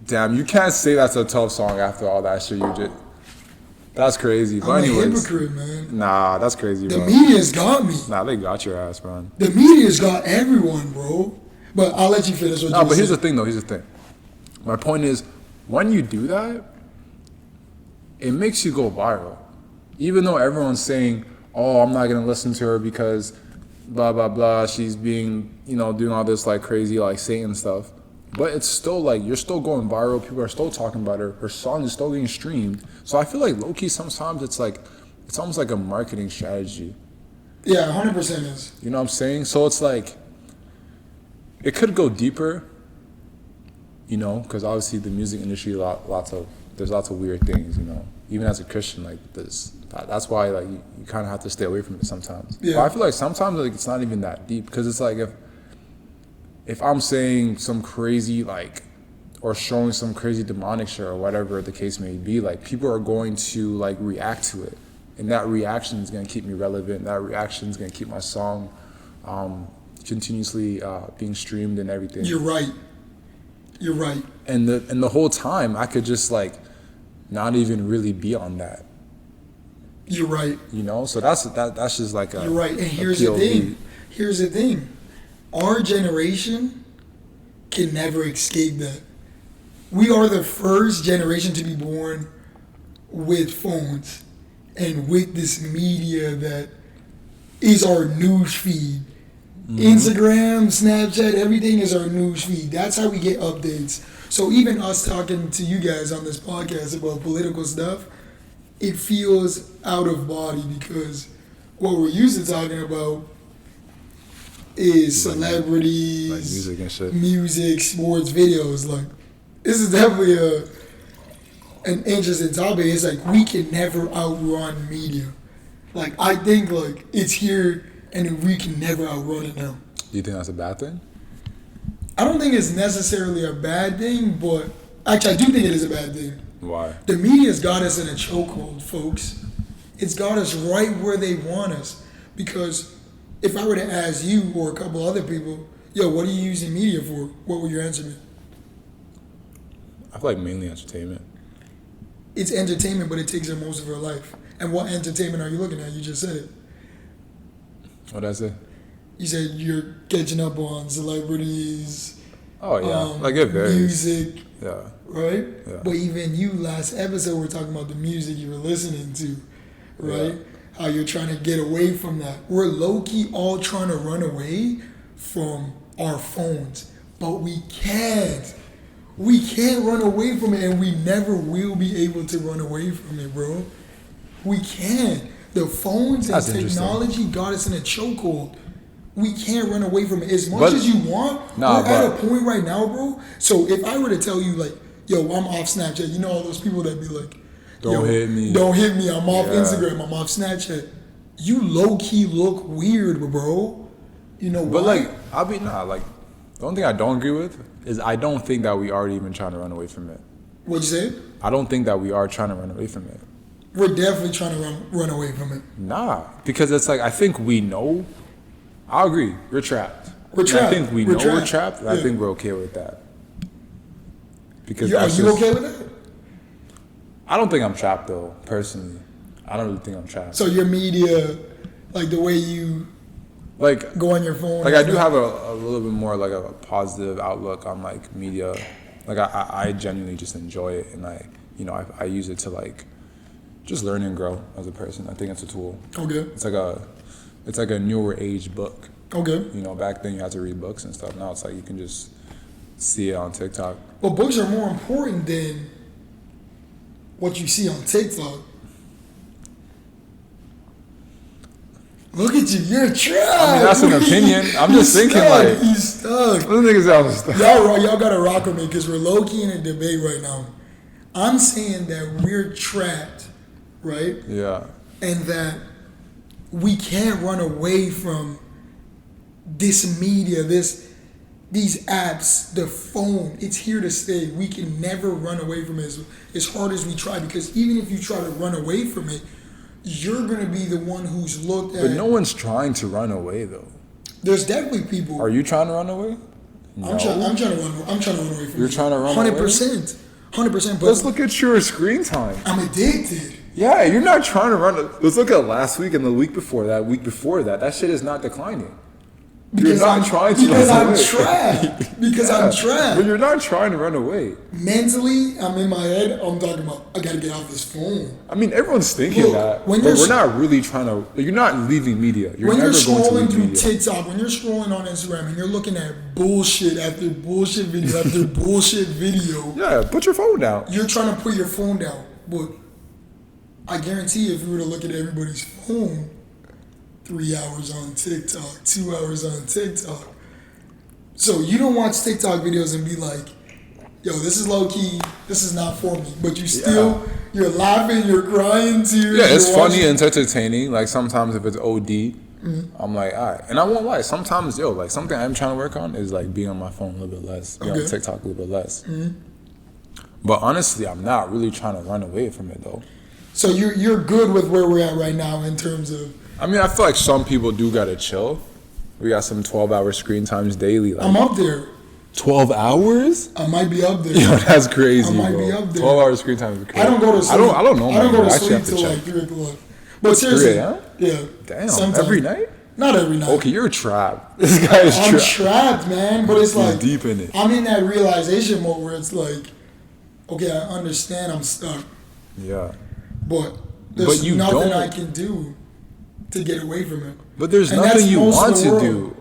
S1: Damn, you can't say that's a tough song after all that shit you did. That's crazy. But anyways,
S2: I'm a hypocrite, man.
S1: Nah, that's crazy, bro.
S2: The media's got me.
S1: Nah, they got your ass, man.
S2: The media's got everyone, bro. But I'll let you finish what you
S1: but here's the thing, though. Here's the thing. My point is, when you do that, it makes you go viral. Even though everyone's saying, oh, I'm not going to listen to her because blah, blah, blah. She's being, you know, doing all this, like, crazy, like, Satan stuff. But it's still, like, you're still going viral. People are still talking about her. Her song is still getting streamed. So I feel like, low-key, sometimes it's, like, it's almost like a marketing strategy.
S2: Yeah, 100% is.
S1: You know what I'm saying? So it's, like, it could go deeper, you know, because obviously the music industry, there's lots of weird things, you know. Even as a Christian, like, that's why, like, you kind of have to stay away from it sometimes. Yeah. But I feel like sometimes, like, it's not even that deep, because it's like if I'm saying some crazy, like, or showing some crazy demonic shit or whatever the case may be, like, people are going to, like, react to it. And that reaction is going to keep me relevant. That reaction is going to keep my song continuously being streamed and everything.
S2: You're right.
S1: And the whole time, I could just, like, not even really be on that.
S2: You're right.
S1: You know? So that's just like a...
S2: You're right. And here's the thing. Our generation can never escape that. We are the first generation to be born with phones and with this media that is our news feed. Mm-hmm. Instagram, Snapchat, everything is our news feed. That's how we get updates. So even us talking to you guys on this podcast about political stuff, it feels out of body because what we're used to talking about is celebrities,
S1: like music and shit,
S2: music, sports, videos. Like, this is definitely an interesting topic. It's like we can never outrun media. Like, I think like it's here and we can never outrun it now.
S1: Do you think that's a bad thing?
S2: I don't think it's necessarily a bad thing, but actually I do think it is a bad thing.
S1: Why?
S2: The media's got us in a chokehold, folks. It's got us right where they want us. Because if I were to ask you or a couple other people, yo, what are you using media for? What would your answer be?
S1: I feel like mainly entertainment.
S2: It's entertainment, but it takes up most of our life. And what entertainment are you looking at? You just said it.
S1: What did I say?
S2: You said you're catching up on celebrities.
S1: Oh yeah, like it varies.
S2: Music.
S1: Yeah.
S2: Right?
S1: Yeah.
S2: But even you, last episode, we were talking about the music you were listening to, right?
S1: Yeah.
S2: How you're trying to get away from that. We're low-key all trying to run away from our phones, but we can't. We can't run away from it, and we never will be able to run away from it, bro. We can't. The phones and technology got us in a chokehold. We can't run away from it as much as you want. We're at a point right now, bro. So if I were to tell you, like, yo, I'm off Snapchat, you know all those people that be like,
S1: don't hit me.
S2: Don't hit me. I'm off Instagram. I'm off Snapchat. You low-key look weird, bro. You know
S1: But,
S2: why?
S1: like, the only thing I don't agree with is I don't think that we are even trying to run away from it.
S2: What'd you say?
S1: I don't think that we are trying to run away from it.
S2: We're definitely trying to run away from it.
S1: Nah, because it's like, I think we know. I agree. We're trapped.
S2: We're trapped.
S1: I think we know we're trapped, and I think we're okay with that. Because
S2: are you okay with that?
S1: I don't think I'm trapped, though, personally. I don't really think I'm trapped.
S2: So your media, like the way you
S1: like
S2: go on your phone.
S1: Like I do have a little bit more like a positive outlook on like media. Like I genuinely just enjoy it, and I use it to like just learn and grow as a person. I think it's a tool.
S2: Okay.
S1: It's like a newer age book.
S2: Okay.
S1: You know, back then you had to read books and stuff. Now it's like you can just see it on TikTok.
S2: But books are more important than what you see on TikTok. Look at you, you're trapped.
S1: I mean, that's an opinion. I'm just thinking like
S2: he's stuck.
S1: Those niggas out stuck.
S2: Y'all gotta rock with me because we're low key in a debate right now. I'm saying that we're trapped, right?
S1: Yeah.
S2: And that we can't run away from this media, these apps, the phone. It's here to stay. We can never run away from it as hard as we try, because even if you try to run away from it, you're going to be the one who's looked at.
S1: But no one's trying to run away, though.
S2: There's definitely people.
S1: Are you trying to run away? No.
S2: I'm trying to run away from it.
S1: You're trying to run away?
S2: 100%. 100%. But
S1: let's look at your screen time.
S2: I'm addicted.
S1: Yeah, you're not trying to run. Let's look at last week and the week before that. That shit is not declining.
S2: Because
S1: you're not trying to
S2: because
S1: run
S2: I'm
S1: away.
S2: Trapped. Because I'm trapped.
S1: But you're not trying to run away.
S2: Mentally, I'm in my head. I'm talking about I gotta get off this phone.
S1: I mean, everyone's thinking that, but we're not really trying to. You're not leaving media. You're
S2: when
S1: never
S2: you're
S1: going to
S2: scrolling
S1: leave
S2: through
S1: media.
S2: TikTok, when you're scrolling on Instagram, and you're looking at bullshit after bullshit video after bullshit video.
S1: Yeah, put your phone down.
S2: You're trying to put your phone down, but I guarantee if you were to look at everybody's phone, 3 hours on TikTok, 2 hours on TikTok. So you don't watch TikTok videos and be like, yo, this is low key, this is not for me. But you still, you're laughing, you're crying, tears.
S1: Yeah, it's funny and it's entertaining. Like sometimes if it's OD, I'm like, all right. And I won't lie, sometimes, like something I'm trying to work on is like being on my phone a little bit less, being on TikTok a little bit less. But honestly, I'm not really trying to run away from it though.
S2: So you're good with where we're at right now in terms of.
S1: I mean, I feel like some people do gotta chill. We got some 12-hour screen times daily. Like,
S2: I'm up there.
S1: 12 hours?
S2: I might be up there.
S1: Yo, that's crazy.
S2: I might
S1: bro.
S2: be up there.
S1: 12-hour screen time is crazy.
S2: I don't go to sleep.
S1: I don't know.
S2: I don't go to sleep
S1: till
S2: till like 3 o'clock. But seriously,
S1: 3 a.m.?
S2: Yeah.
S1: Damn.
S2: Sometimes.
S1: Every night?
S2: Not every night.
S1: Okay, you're trapped. This guy is trapped.
S2: I'm trapped, man. But it's like
S1: deep in it.
S2: I'm in that realization mode where it's like, okay, I understand I'm stuck.
S1: Yeah.
S2: But there's
S1: you
S2: nothing
S1: don't.
S2: I can do to get away from it.
S1: But there's
S2: And
S1: nothing
S2: that's
S1: you
S2: most of
S1: want
S2: the
S1: to
S2: world.
S1: do.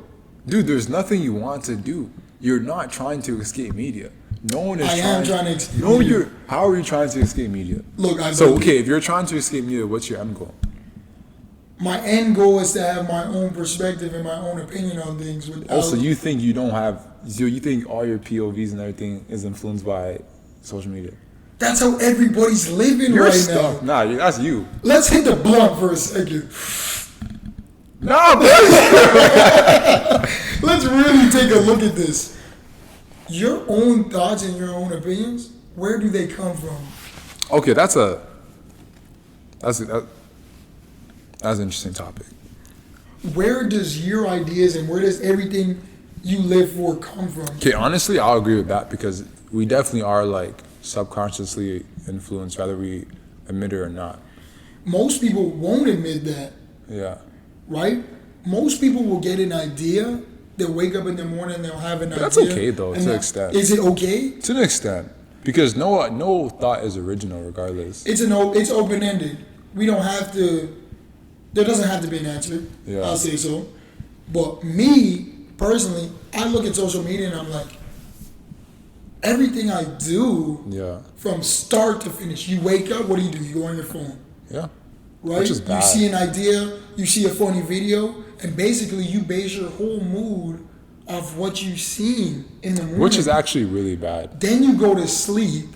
S1: Dude, there's nothing you want to do. You're not trying to escape media. No one is
S2: I am trying to escape
S1: No,
S2: media.
S1: How are you trying to escape media?
S2: Look,
S1: So, okay, if you're trying to escape media, what's your end goal?
S2: my end goal is to have my own perspective and my own opinion on things.
S1: Also, you think you don't have, so you think all your POVs and everything is influenced by social media?
S2: That's how everybody's living
S1: You're
S2: right
S1: stuck.
S2: now.
S1: Nah, that's you.
S2: Let's hit the blunt for a second.
S1: Nah, bro.
S2: Let's really take a look at this. Your own thoughts and your own opinions, where do they come from?
S1: Okay, that's an interesting topic.
S2: Where does your ideas and where does everything you live for come from?
S1: Okay, honestly, I'll agree with that because we definitely are like subconsciously influenced, whether we admit it or not.
S2: Most people won't admit that,
S1: Yeah.
S2: right? Most people will get an idea. They'll wake up in the morning and they'll have an idea.
S1: That's okay though, to an extent.
S2: Is it okay?
S1: To an extent. Because no thought is original regardless.
S2: It's open-ended. We don't have to, there doesn't have to be an answer.
S1: Yeah.
S2: I'll say so. But me, personally, I look at social media and I'm like, everything I do from start to finish, you wake up, what do? You go on your phone.
S1: Yeah.
S2: Right?
S1: Which is bad.
S2: You see an idea, you see a funny video, and basically you base your whole mood off what you've seen in the morning.
S1: Which is actually really bad.
S2: Then you go to sleep,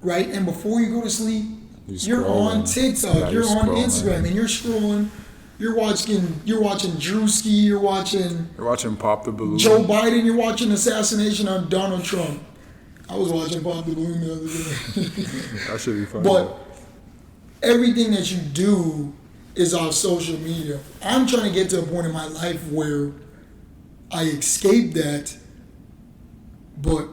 S2: right? And before you go to sleep, you're on TikTok, you're on Instagram, and you're scrolling. You're watching Drewski, you're watching
S1: Pop the Balloon.
S2: Joe Biden, you're watching assassination on Donald Trump. I was watching Pop the Balloon the other day.
S1: That should be fun.
S2: But everything that you do is off social media. I'm trying to get to a point in my life where I escape that, but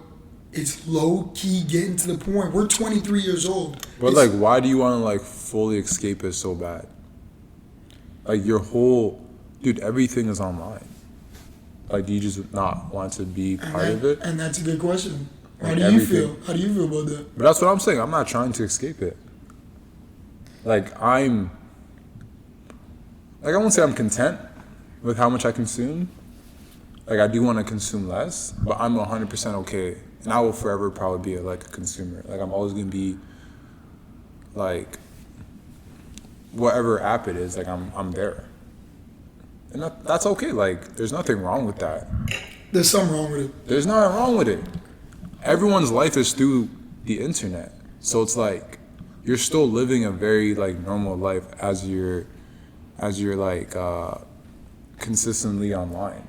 S2: it's low-key getting to the point. We're 23 years old.
S1: But like, why do you want to like fully escape it so bad? Like your whole, dude, everything is online. Like, do you just not want to be part of it?
S2: And that's a good question.
S1: Like
S2: How do you feel? How do you feel about that?
S1: But that's what I'm saying. I'm not trying to escape it. Like, I won't say I'm content with how much I consume. Like, I do want to consume less, but I'm 100% okay. And I will forever probably be a consumer. Like, I'm always going to be, like, whatever app it is, like, I'm there. And that's okay. Like, there's nothing wrong with that.
S2: There's something wrong with it.
S1: There's nothing wrong with it. Everyone's life is through the internet. So it's like, you're still living a very, like, normal life as you're like, consistently online.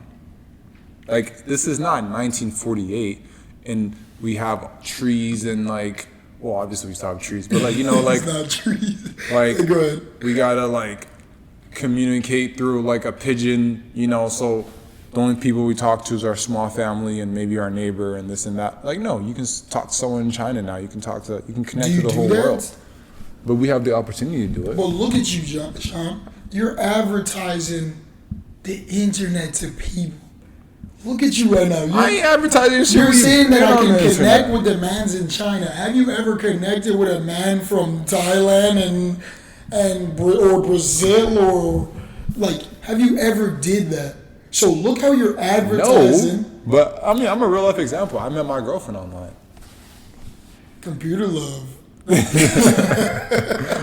S1: Like, this is not 1948, and we have trees and, like, well, obviously we still have trees, but, like, you know, like,
S2: it's not trees.
S1: Like,
S2: go ahead.
S1: We gotta, like, communicate through, like, a pigeon, you know, so the only people we talk to is our small family and maybe our neighbor and this and that. Like, no, you can talk to someone in China now. You can connect to the whole world. But we have the opportunity to do it.
S2: Well, look at you, Sean. You're advertising the internet to people. Look at you right now.
S1: I ain't advertising shit.
S2: You're saying that I can connect with the mans in China. Have you ever connected with a man from Thailand or Brazil or like? Have you ever did that? So look how you're advertising.
S1: No, but I mean, I'm a real life example. I met my girlfriend online.
S2: Computer love.
S1: I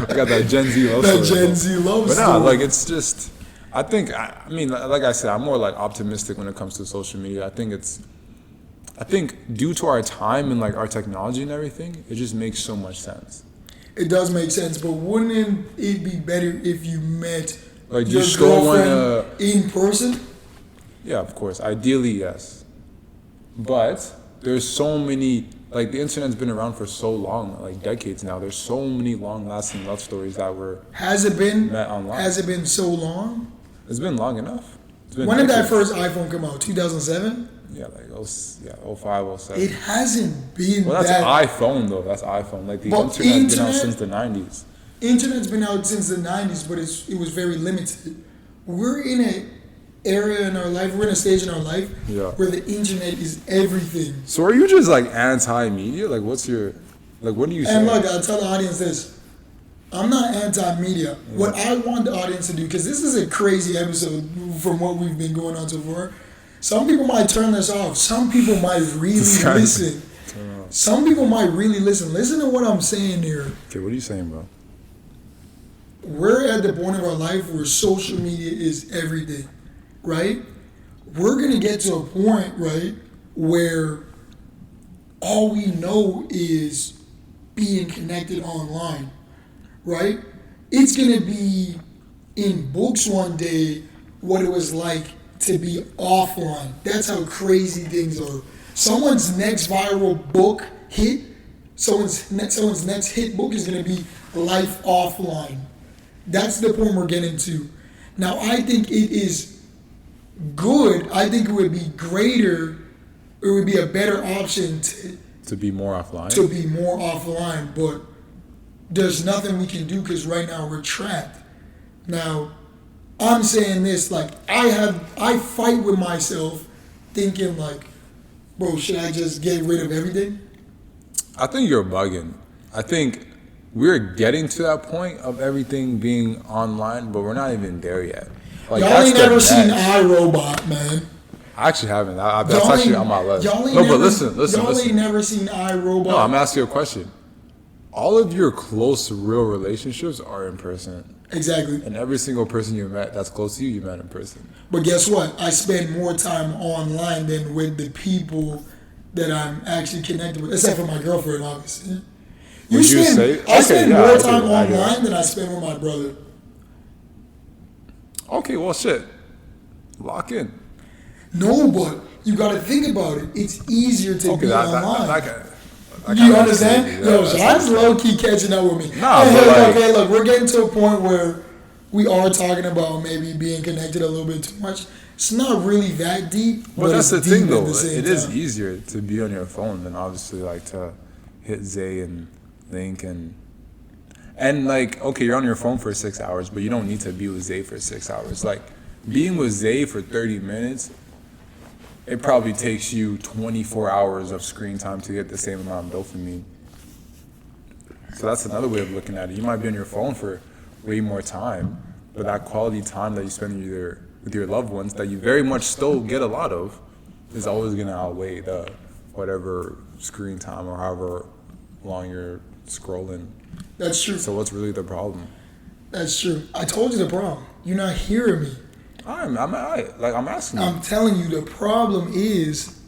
S1: got that Gen Z love story.
S2: That Gen Z love story.
S1: But nah, like, it's just, I think, I mean, like I said, I'm more like optimistic when it comes to social media. I think due to our time and like our technology and everything, it just makes so much sense.
S2: It does make sense, but wouldn't it be better if you met
S1: like
S2: your girlfriend in person?
S1: Yeah, of course. Ideally, yes. But there's so many, like, the internet's been around for so long, like decades now. There's so many long-lasting love stories that were met online.
S2: Has it been so long?
S1: It's been long enough.
S2: When did that first iPhone come out? 2007?
S1: Yeah, like 05, 07.
S2: It hasn't been
S1: well, that's iPhone, though. That's iPhone. Like, the internet's been out since the 90s.
S2: Internet's been out since the 90s, but it was very limited. We're in an area in our life, we're in a stage in our life where the internet is everything.
S1: So are you just, like, anti-media? Like, what do you say?
S2: And look, I'll tell the audience this. I'm not anti-media. What I want the audience to do, because this is a crazy episode from what we've been going on so far. Some people might turn this off. Some people might really listen. Some people might really listen. Listen to what I'm saying here.
S1: Okay, what are you saying, bro?
S2: we're at the point of our life where social media is everything, right? We're going to get to a point, right, where all we know is being connected online, right? It's going to be in books one day what it was like to be offline. That's how crazy things are. Someone's next viral book hit, someone's next hit book is going to be life offline. That's the point we're getting to. Now, I think it is good. I think it would be greater. It would be a better option
S1: to be more offline.
S2: To be more offline, but there's nothing we can do because right now we're trapped. Now, I'm saying this like I fight with myself, thinking like, bro, should I just get rid of everything?
S1: I think you're bugging. I think we're getting to that point of everything being online, but we're not even there yet. Like,
S2: y'all ain't never seen iRobot, man.
S1: I actually haven't. That's actually on my list.
S2: Y'all ain't
S1: no,
S2: never,
S1: but listen.
S2: Y'all ain't never seen iRobot.
S1: No, I'm asking you a question. All of your close, real relationships are in person.
S2: Exactly.
S1: And every single person you met that's close to you, you met in person.
S2: But guess what? I spend more time online than with the people that I'm actually connected with, except for my girlfriend, obviously. I spend more time online than I spend with my brother.
S1: Okay, well, shit. Lock in.
S2: No, but you got to think about it. It's easier to be online. Do you understand?
S1: Yeah,
S2: yo, Sean's low-key catching up with me.
S1: Nah,
S2: hey, look, we're getting to a point where we are talking about maybe being connected a little bit too much. It's not really that deep.
S1: But that's the thing, though. It is easier to be on your phone than obviously like to hit Zay and Link and like, okay, you're on your phone for 6 hours, but you don't need to be with Zay for 6 hours. Like, being with Zay for 30 minutes, it probably takes you 24 hours of screen time to get the same amount of dopamine. So that's another way of looking at it. You might be on your phone for way more time, but that quality time that you spend with your loved ones that you very much still get a lot of is always going to outweigh the whatever screen time or however long you're scrolling.
S2: That's true.
S1: So what's really the problem?
S2: That's true. I told you the problem. You're not hearing me.
S1: I'm asking you.
S2: I'm telling you, the problem is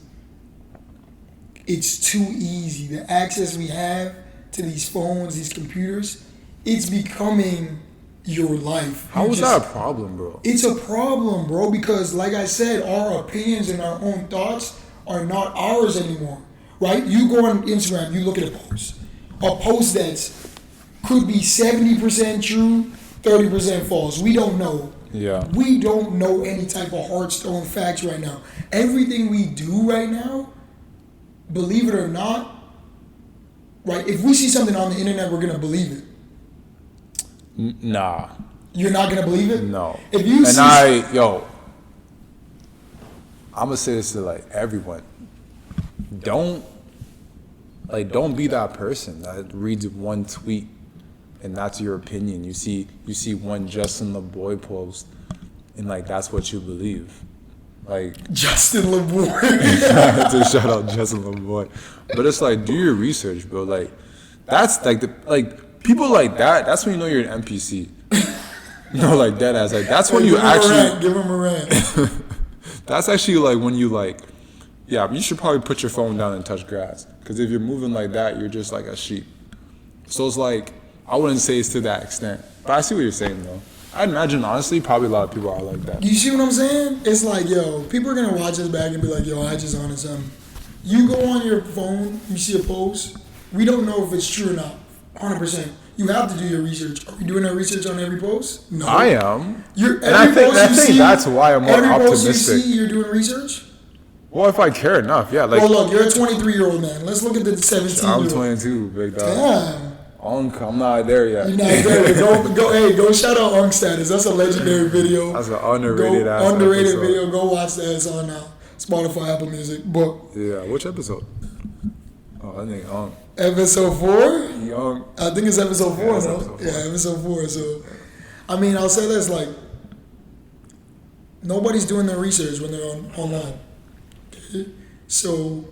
S2: it's too easy. The access we have to these phones, these computers, it's becoming your life.
S1: How is that a problem, bro?
S2: It's a problem, bro, because like I said, our opinions and our own thoughts are not ours anymore, right? You go on Instagram, you look at a post that could be 70% true, 30% false. We don't know.
S1: Yeah.
S2: We don't know any type of hardstone facts right now. Everything we do right now, believe it or not, right? If we see something on the internet, we're gonna believe it.
S1: Nah.
S2: You're not gonna believe it?
S1: No.
S2: If you
S1: I'm gonna say this to like everyone. Don't be that person that reads one tweet and that's your opinion. You see one Justin LeBoy post and like that's what you believe. Like
S2: Justin LeBoy.
S1: to shout out Justin LeBoy. But it's like, do your research, bro. Like that's like people like that, that's when you know you're an NPC. No, like dead ass. Like that's when you actually
S2: give him a rant.
S1: That's actually like when you like, yeah, you should probably put your phone down and touch grass. Because if you're moving like that, you're just like a sheep. So it's like, I wouldn't say it's to that extent. But I see what you're saying, though. I'd imagine, honestly, probably a lot of people are like that.
S2: You see what I'm saying? It's like, yo, people are going to watch us back and be like, yo, I just honest something. You go on your phone, you see a post, we don't know if it's true or not, 100%. You have to do your research. Are we doing our research on every post? No.
S1: I am.
S2: I think
S1: that's why I'm more optimistic.
S2: Every post you see, you're doing research?
S1: Well, if I care enough, yeah. Like,
S2: well, look, you're a 23-year-old man. Let's look at the 17-year-old.
S1: I'm 22, big dog.
S2: Damn.
S1: I'm not there yet.
S2: You're not there. Go shout out Unk Status. That's a legendary video.
S1: That's an underrated
S2: video. Go watch that. It's on Spotify, Apple Music. But
S1: yeah, which episode? Oh, I think Unk.
S2: Episode 4?
S1: Young.
S2: I think it's episode 4,
S1: yeah,
S2: no?
S1: Episode 4.
S2: Yeah, episode 4. So, I mean, I'll say this, like, nobody's doing their research when they're online. Okay? So,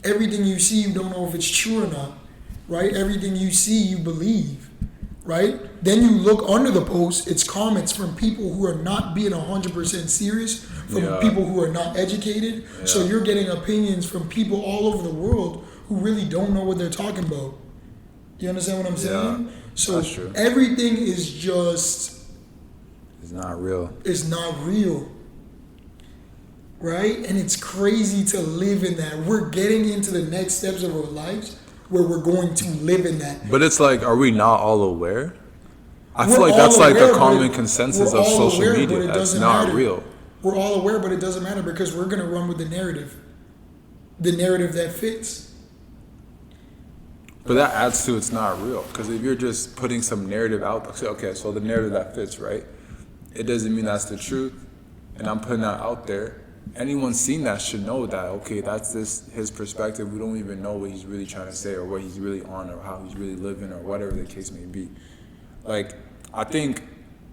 S2: everything you see, you don't know if it's true or not, right? Everything you see, you believe, right? Then you look under the post, it's comments from people who are not being 100% serious, from people who are not educated. Yeah. So you're getting opinions from people all over the world who really don't know what they're talking about. You understand what I'm saying?
S1: Yeah,
S2: so
S1: that's true.
S2: Everything is just...
S1: It's not real.
S2: It's not real. Right? And it's crazy to live in that. We're getting into the next steps of our lives where we're going to live in that.
S1: But it's like, are we not all aware? I feel like that's like the common consensus of social media. That's not real.
S2: We're all aware, but it doesn't matter because we're going to run with the narrative that fits.
S1: But that adds to it's not real. Because if you're just putting some narrative out, okay, so the narrative that fits, right? It doesn't mean that's the truth. And I'm putting that out there. Anyone seeing that should know that, okay, that's his perspective. We don't even know what he's really trying to say or what he's really on or how he's really living or whatever the case may be. Like, I think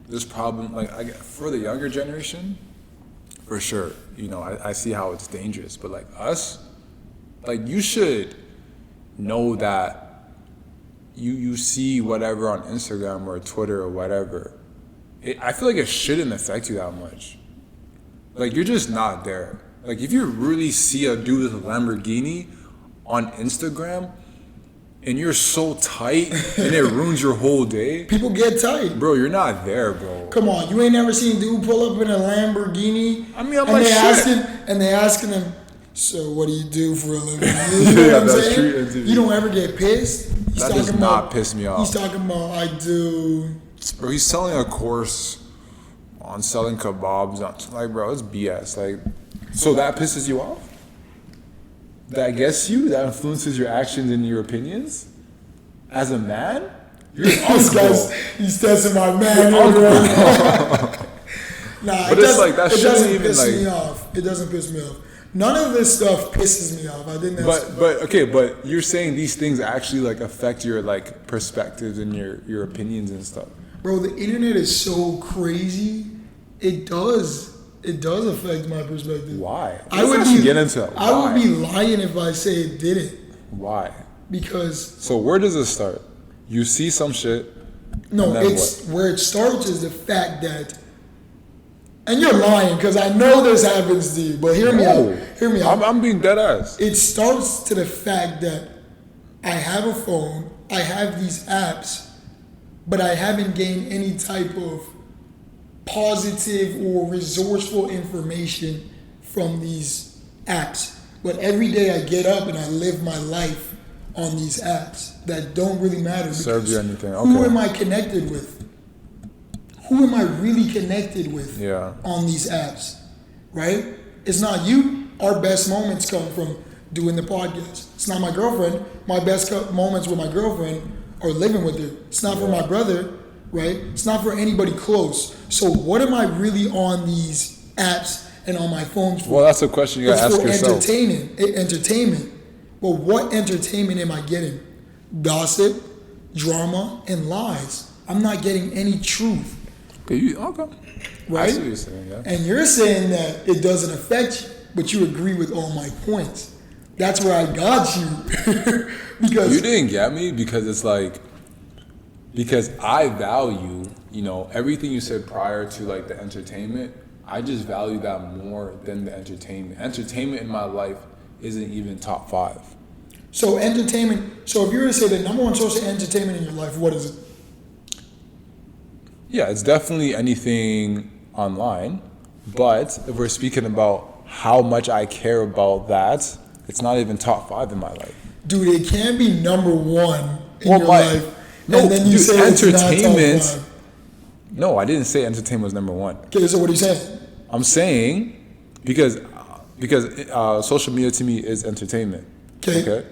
S1: this problem, like, for the younger generation, for sure, you know, I see how it's dangerous. But, like, us, like, you should know that you see whatever on Instagram or Twitter or whatever. I feel like it shouldn't affect you that much. Like, you're just not there. Like, if you really see a dude with a Lamborghini on Instagram and you're so tight and it ruins your whole day.
S2: People get tight.
S1: Bro, you're not there, bro.
S2: Come on, you ain't never seen dude pull up in a Lamborghini?
S1: I mean, I'm like, shit.
S2: They asking him, so what do you do for a living? You know what I'm saying? You don't ever get pissed?
S1: That does not piss me off.
S2: He's talking about, I do.
S1: Bro, he's selling a course on selling kebabs. Like, bro, it's BS. Like, so that pisses you off? That gets you? That influences your actions and your opinions? As a man? You're
S2: he's testing my man. Nah,
S1: but it's like, that shouldn't even
S2: piss me off. It doesn't piss me off. None of this stuff pisses me off. I think that's...
S1: But you're saying these things actually, like, affect your, like, perspectives and your opinions and stuff.
S2: Bro, the internet is so crazy. It does affect my perspective.
S1: Why?
S2: I would get
S1: into it.
S2: I would be lying if I say it didn't.
S1: Why?
S2: Because...
S1: So where does it start? You see some shit.
S2: No, where it starts is the fact that... And you're lying because I know this happens to you, but hear me out. Hear me out.
S1: I'm being dead ass.
S2: It starts to the fact that I have a phone, I have these apps, but I haven't gained any type of positive or resourceful information from these apps. But every day I get up and I live my life on these apps that don't really matter.
S1: Serve you anything. Okay.
S2: Who am I connected with? Who am I really connected with on these apps? Right? It's not you. Our best moments come from doing the podcast. It's not my girlfriend. My best moments with my girlfriend are living with her. It's not for my brother, right? It's not for anybody close. So what am I really on these apps and on my phone for?
S1: Well, that's a question you gotta ask yourself.
S2: Entertainment. Well, what entertainment am I getting? Gossip, drama, and lies. I'm not getting any truth.
S1: Okay.
S2: Right?
S1: I see what you're saying, yeah.
S2: And you're saying that it doesn't affect you, but you agree with all my points. That's where I got you. Because
S1: you didn't get me because it's like, because I value, you know, everything you said prior to like the entertainment, I just value that more than the entertainment. Entertainment in my life isn't even top 5.
S2: So entertainment, so if you were to say the number one source of entertainment in your life, what is it?
S1: Yeah, it's definitely anything online. But if we're speaking about how much I care about that, it's not even top 5 in my life.
S2: Dude, it can be number 1 in your life.
S1: No,
S2: and then you say
S1: entertainment.
S2: It's not top 5.
S1: No, I didn't say entertainment was number 1.
S2: Okay, so what are you saying?
S1: I'm saying because social media to me is entertainment. Okay.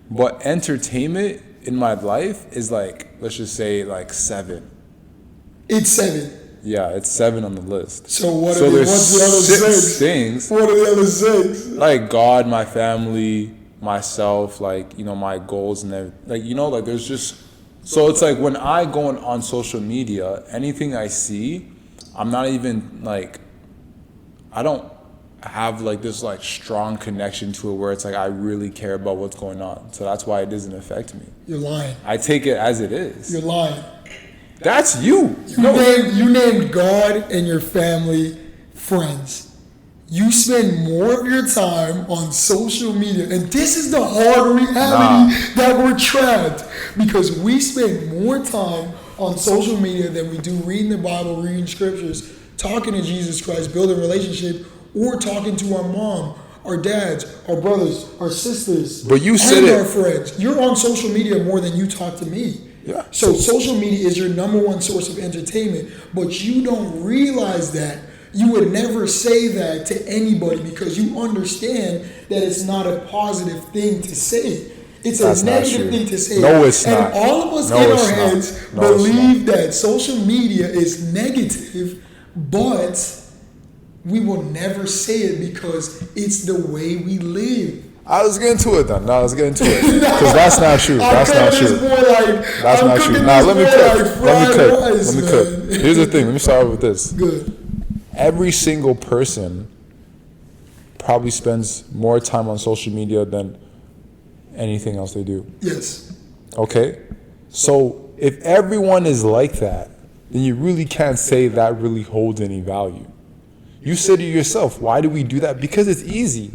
S1: But entertainment in my life is like, let's just say like 7.
S2: It's 7.
S1: Yeah, it's 7 on the list.
S2: So what's the other 6
S1: things?
S2: What are the other 6?
S1: Like God, my family, myself, like, you know, my goals and everything. Like, you know, like there's just, so it's like when I go on social media, anything I see, I'm not even like, I don't have like this like strong connection to it where it's like I really care about what's going on. So that's why it doesn't affect me.
S2: You're lying.
S1: I take it as it is.
S2: You're lying.
S1: That's you.
S2: You named God and your family friends. You spend more of your time on social media, and this is the hard reality that we're trapped, because we spend more time on social media than we do reading the Bible, reading scriptures, talking to Jesus Christ, building a relationship, or talking to our mom, our dads, our brothers, our sisters,
S1: but you said
S2: and our friends. You're on social media more than you talk to me.
S1: Yeah.
S2: So social media is your number one source of entertainment, but you don't realize that. You would never say that to anybody because you understand that it's not a positive thing to say. It's a negative thing to say.
S1: No, it's not.
S2: And all of us in our heads believe that social media is negative, but we will never say it because it's the way we live.
S1: I was getting to it then. Because that's not true. That's not true. That's not true. Now let me cook. Here's the thing. Let me start with this.
S2: Good.
S1: Every single person probably spends more time on social media than anything else they do.
S2: Yes.
S1: Okay? So if everyone is like that, then you really can't say that really holds any value. You said to yourself, why do we do that? Because it's easy.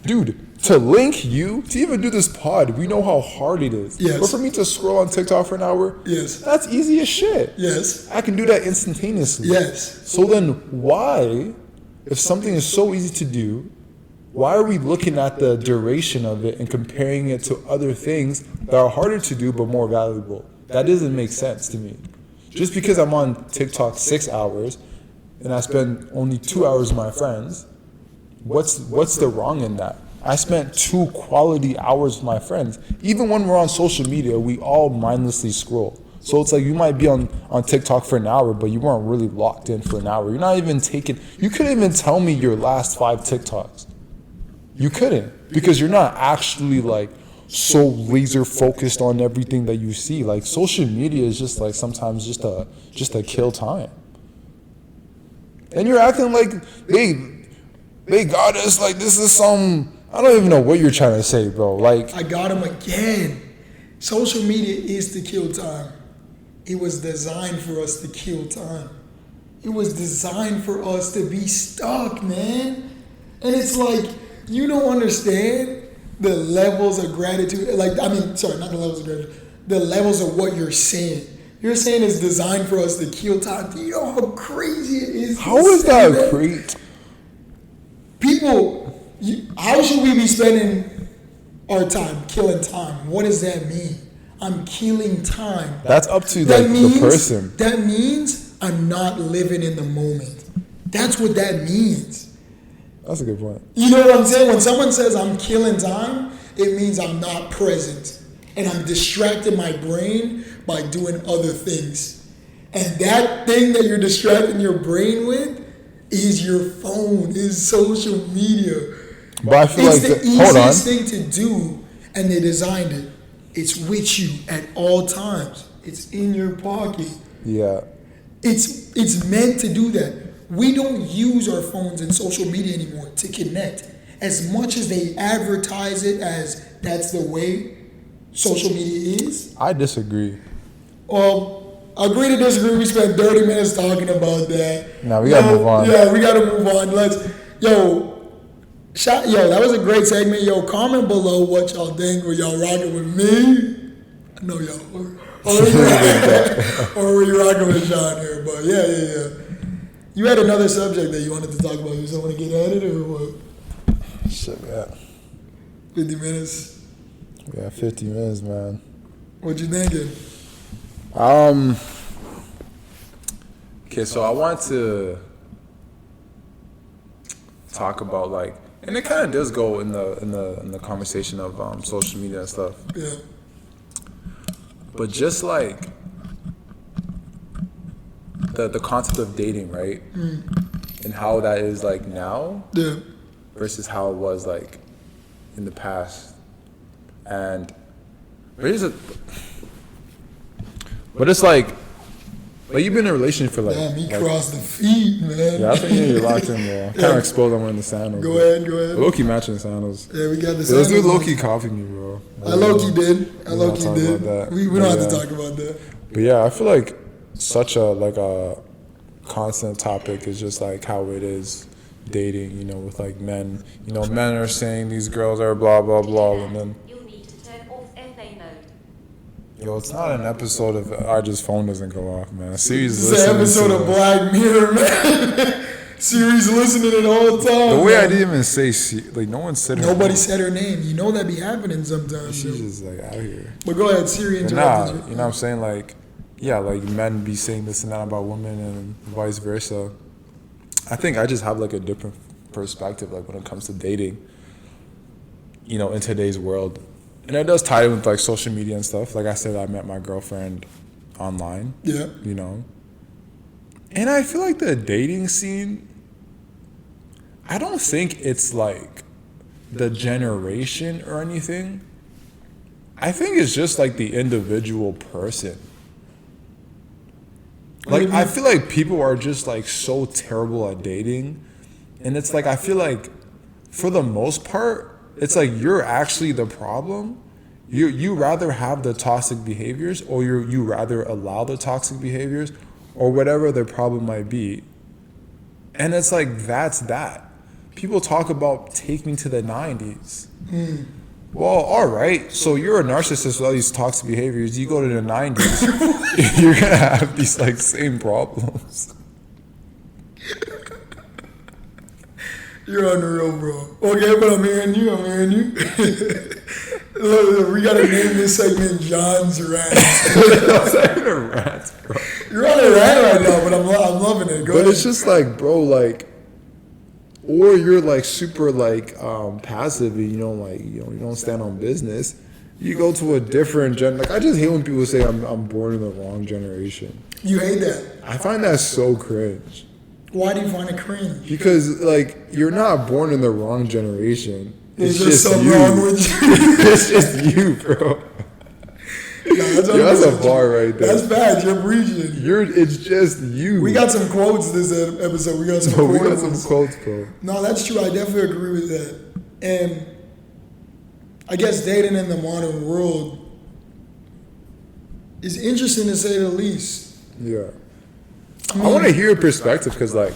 S1: Dude, to link you, to even do this pod, we know how hard it is.
S2: Yes.
S1: But for me to scroll on TikTok for an hour,
S2: yes,
S1: that's easy as shit.
S2: Yes.
S1: I can do that instantaneously.
S2: Yes.
S1: So then why, if something is so easy to do, why are we looking at the duration of it and comparing it to other things that are harder to do but more valuable? That doesn't make sense to me. Just because I'm on TikTok 6 hours and I spend only 2 hours with my friends, what's the wrong in that? I spent 2 quality hours with my friends. Even when we're on social media, we all mindlessly scroll. So it's like you might be on TikTok for an hour, but you weren't really locked in for an hour. You're not even you couldn't even tell me your last 5 TikToks. You couldn't, because you're not actually like so laser focused on everything that you see. Like social media is just like sometimes just a kill time. And you're acting like they got us like this is some, I don't even know what you're trying to say, bro. Like,
S2: I got him again. Social media is to kill time. It was designed for us to kill time. It was designed for us to be stuck, man. And it's like, you don't understand the levels of gratitude. Not the levels of gratitude. The levels of what you're saying. You're saying it's designed for us to kill time. Do you know how crazy it is?
S1: How is that great?
S2: People, how should we be spending our time? Killing time. What does that mean? I'm killing time.
S1: That's up to the person.
S2: That means I'm not living in the moment. That's what that means.
S1: That's a good point.
S2: You know what I'm saying? When someone says I'm killing time, it means I'm not present. And I'm distracting my brain by doing other things. And that thing that you're distracting your brain with is your phone, is social media.
S1: But I feel
S2: it's the easiest thing to do, and they designed it. It's with you at all times. It's in your pocket.
S1: Yeah.
S2: It's meant to do that. We don't use our phones and social media anymore to connect. As much as they advertise it as that's the way social media is.
S1: I disagree.
S2: Agree to disagree. We spent 30 minutes talking about that.
S1: Now we gotta move on.
S2: Yeah, we gotta move on. That was a great segment. Comment below what y'all think. Were y'all rocking with me? I know y'all were. Or were you rocking with Sean here? But yeah. You had another subject that you wanted to talk about. You just want to get at it or what?
S1: Shit, yeah.
S2: 50 minutes.
S1: Yeah, 50 minutes, man.
S2: What you thinking?
S1: Okay, so I want to talk about and it kind of does go in the conversation of social media and stuff.
S2: Yeah.
S1: But just the concept of dating, right? And how that is now versus how it was in the past. And you've been in a relationship for
S2: Damn, he crossed the feet, man.
S1: Yeah, I think you're locked in, bro. Kind of exposed I'm wearing the sandals.
S2: Go ahead.
S1: Low-key matching the sandals.
S2: Yeah, we got the sandals.
S1: Let's do low-key coffee me, bro.
S2: I low-key did. We don't have to talk about that.
S1: But yeah, I feel like such a constant topic is just like how it is dating, you know, with like men. You know, men are saying these girls are blah blah blah, and then
S3: You'll need to turn off airplane mode.
S1: yo, it's not an episode of Ijah's phone doesn't go off, man. Siri's
S2: This is an
S1: listening
S2: episode
S1: to
S2: of Black Mirror, man. Siri's listening it all the time.
S1: the way I
S2: man.
S1: didn't even say like no one said her
S2: Nobody
S1: name.
S2: said her name. You know that be happening sometimes.
S1: She's
S2: Yo.
S1: just like out here.
S2: But go ahead, Siri
S1: But nah,
S2: interrupted
S1: you know what I'm saying? Like, yeah, like men be saying this and that about women and vice versa. I think I just have like a different perspective, like when it comes to dating, you know, in today's world. And it does tie in with like social media and stuff. Like I said, I met my girlfriend online,
S2: Yeah.
S1: you know. And I feel like the dating scene, I don't think it's like the generation or anything. I think it's just like the individual person. Like, I feel like people are just like so terrible at dating. And it's like, I feel like for the most part, it's like you're actually the problem. You rather have the toxic behaviors, or you rather allow the toxic behaviors, or whatever the problem might be. And it's like, that's that. People talk about take me to the 90s. Well, all right. So you're a narcissist with all these toxic behaviors. You go to the 90s, you're gonna have these like same problems.
S2: You're unreal, bro. Okay, but I'm hearing you. Look, we gotta name this segment John's Rant.
S1: That's not even a rant, bro.
S2: You're on a rant right now, but I'm loving it. Go
S1: But
S2: ahead.
S1: it's just like, bro, like, or you're like super like passive, and you don't stand on business. You go to a different like I just hate when people say I'm born in the wrong generation.
S2: You hate that.
S1: I find that so cringe.
S2: Why do you find it cringe?
S1: Because like you're not born in the wrong generation.
S2: There's
S1: It's
S2: just
S1: just
S2: something
S1: you.
S2: wrong with you.
S1: It's just you, bro.
S2: Nah, that's
S1: That's a
S2: unreal.
S1: bar right there.
S2: That's bad. You're preaching.
S1: It's just you.
S2: We got some quotes this episode. We got some
S1: No, we
S2: quotes.
S1: got some quotes, bro.
S2: No, that's true. I definitely agree with that. And I guess dating in the modern world is interesting to say the least.
S1: Yeah. I want to hear your perspective because, like,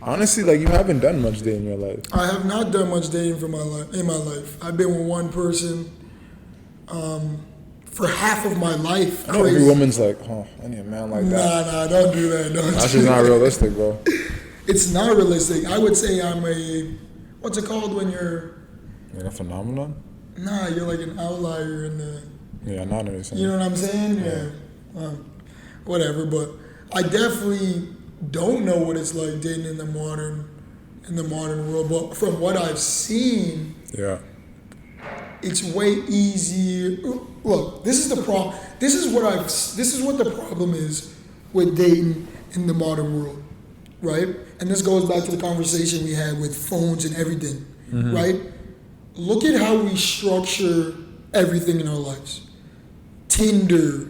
S1: honestly, like, you haven't done much dating in your life.
S2: I have not done much dating in my life. I've been with one person for half of my life.
S1: I know every woman's like, oh, I need a man like that.
S2: Nah, don't do that.
S1: That's just not realistic, bro.
S2: It's not realistic. I would say I'm what's it called when you're,
S1: Like a phenomenon?
S2: you're like an outlier in the,
S1: Yeah, not understand.
S2: you know what I'm saying? Yeah. Whatever, but I definitely don't know what it's like dating in the modern world. But from what I've seen,
S1: Yeah.
S2: it's way easier. Look, this is the problem. This is what the problem is with dating in the modern world, right? And this goes back to the conversation we had with phones and everything, right? Look at how we structure everything in our lives. Tinder,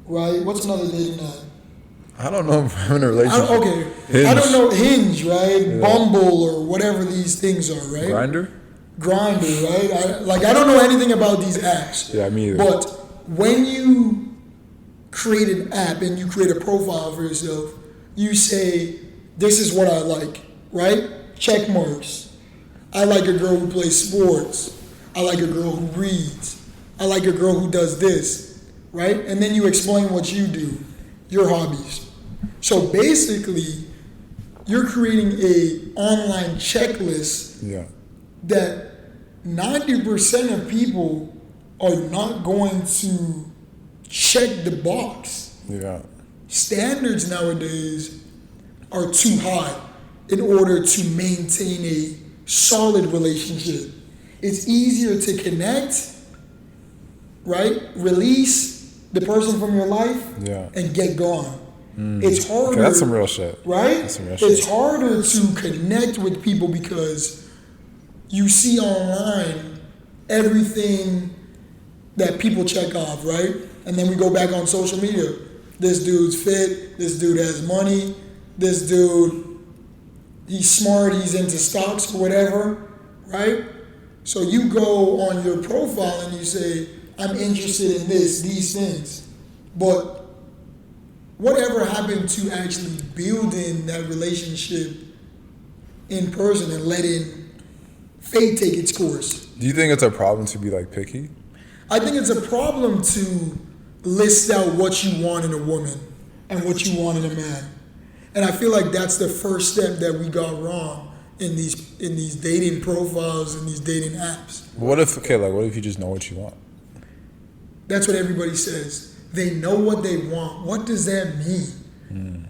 S2: right? What's another dating app?
S1: I don't know if I'm in a relationship.
S2: I don't know, Hinge, right?
S1: Yeah.
S2: Bumble or whatever these things are, right? Grindr, right? I don't know anything about these apps.
S1: Yeah, me either.
S2: But when you create an app and you create a profile for yourself, you say, this is what I like, right? Check marks. I like a girl who plays sports. I like a girl who reads. I like a girl who does this, right? And then you explain what you do, your hobbies. So basically, you're creating a online checklist
S1: Yeah.
S2: that 90% of people are not going to check the box.
S1: Yeah.
S2: Standards nowadays are too high in order to maintain a solid relationship. It's easier to connect, right? Release the person from your life
S1: Yeah.
S2: and get gone. It's harder.
S1: Okay, that's some real shit.
S2: Right?
S1: That's some real
S2: It's
S1: shit.
S2: harder to connect with people because you see online everything that people check off, right? And then we go back on social media. This dude's fit, this dude has money, this dude, he's smart, he's into stocks or whatever, right? So you go on your profile and you say, I'm interested in these things. But whatever happened to actually building that relationship in person and letting fate take its course?
S1: Do you think it's a problem to be like picky?
S2: I think it's a problem to list out what you want in a woman and what you want in a man. And I feel like that's the first step that we got wrong in these dating profiles and these dating apps.
S1: What if you just know what you want?
S2: That's what everybody says. They know what they want. What does that mean?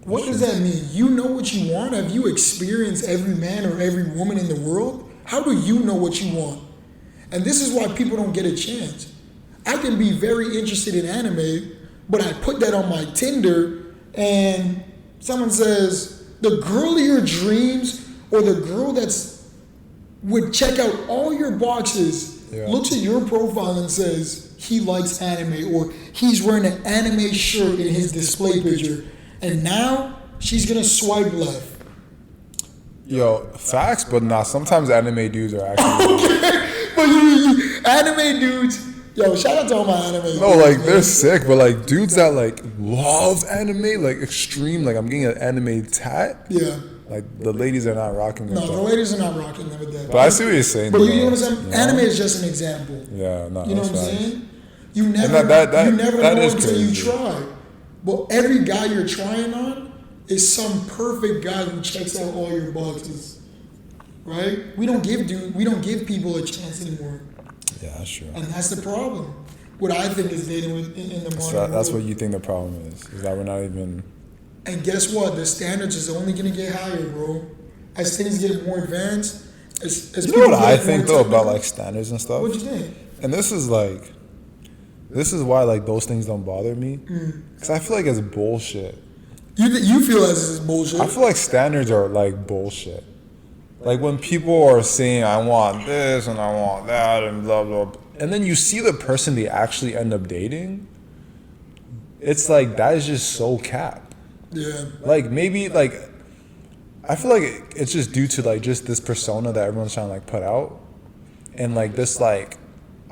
S2: What does that mean? You know what you want? Have you experienced every man or every woman in the world? How do you know what you want? And this is why people don't get a chance. I can be very interested in anime, but I put that on my Tinder and someone says, the girl of your dreams or the girl would check out all your boxes, looks at your profile and says he likes anime or he's wearing an anime shirt in his display picture. And now she's going to swipe left.
S1: Yo, facts, but sometimes anime dudes are actually...
S2: Okay, but you anime dudes... Yo, shout out to all my anime dudes.
S1: No, like, they're sick, but, like, dudes that, like, love anime, like, extreme, like, I'm getting an anime tat.
S2: Yeah.
S1: Like, the ladies are not rocking with
S2: No,
S1: that.
S2: the ladies are not rocking them with that.
S1: But I see what you're saying.
S2: But you know what I'm saying?
S1: You know?
S2: Anime is just an example.
S1: Yeah, no,
S2: you know what I'm
S1: facts.
S2: saying? You never, you never know until you try. But every guy you're trying on is some perfect guy who checks out all your boxes, right? We don't give people a chance anymore.
S1: Yeah, that's true.
S2: And that's the problem. What I think is dating in the modern world.
S1: That's what you think the problem is that we're not even...
S2: And guess what? The standards is only going to get higher, bro. As things get more advanced, as
S1: You know what
S2: people
S1: I
S2: get
S1: think,
S2: more
S1: though,
S2: technical-
S1: about, like, standards and stuff?
S2: What you think?
S1: And this is why, like, those things don't bother me. Because I feel like it's bullshit.
S2: You feel as this is bullshit?
S1: I feel like standards are, like, bullshit. Like, when people are saying, I want this and I want that and blah, blah, blah, and then you see the person they actually end up dating, it's like, that is just so cap.
S2: Yeah.
S1: Like, maybe, like, I feel like it's just due to, like, just this persona that everyone's trying to, like, put out. And, like, this, like,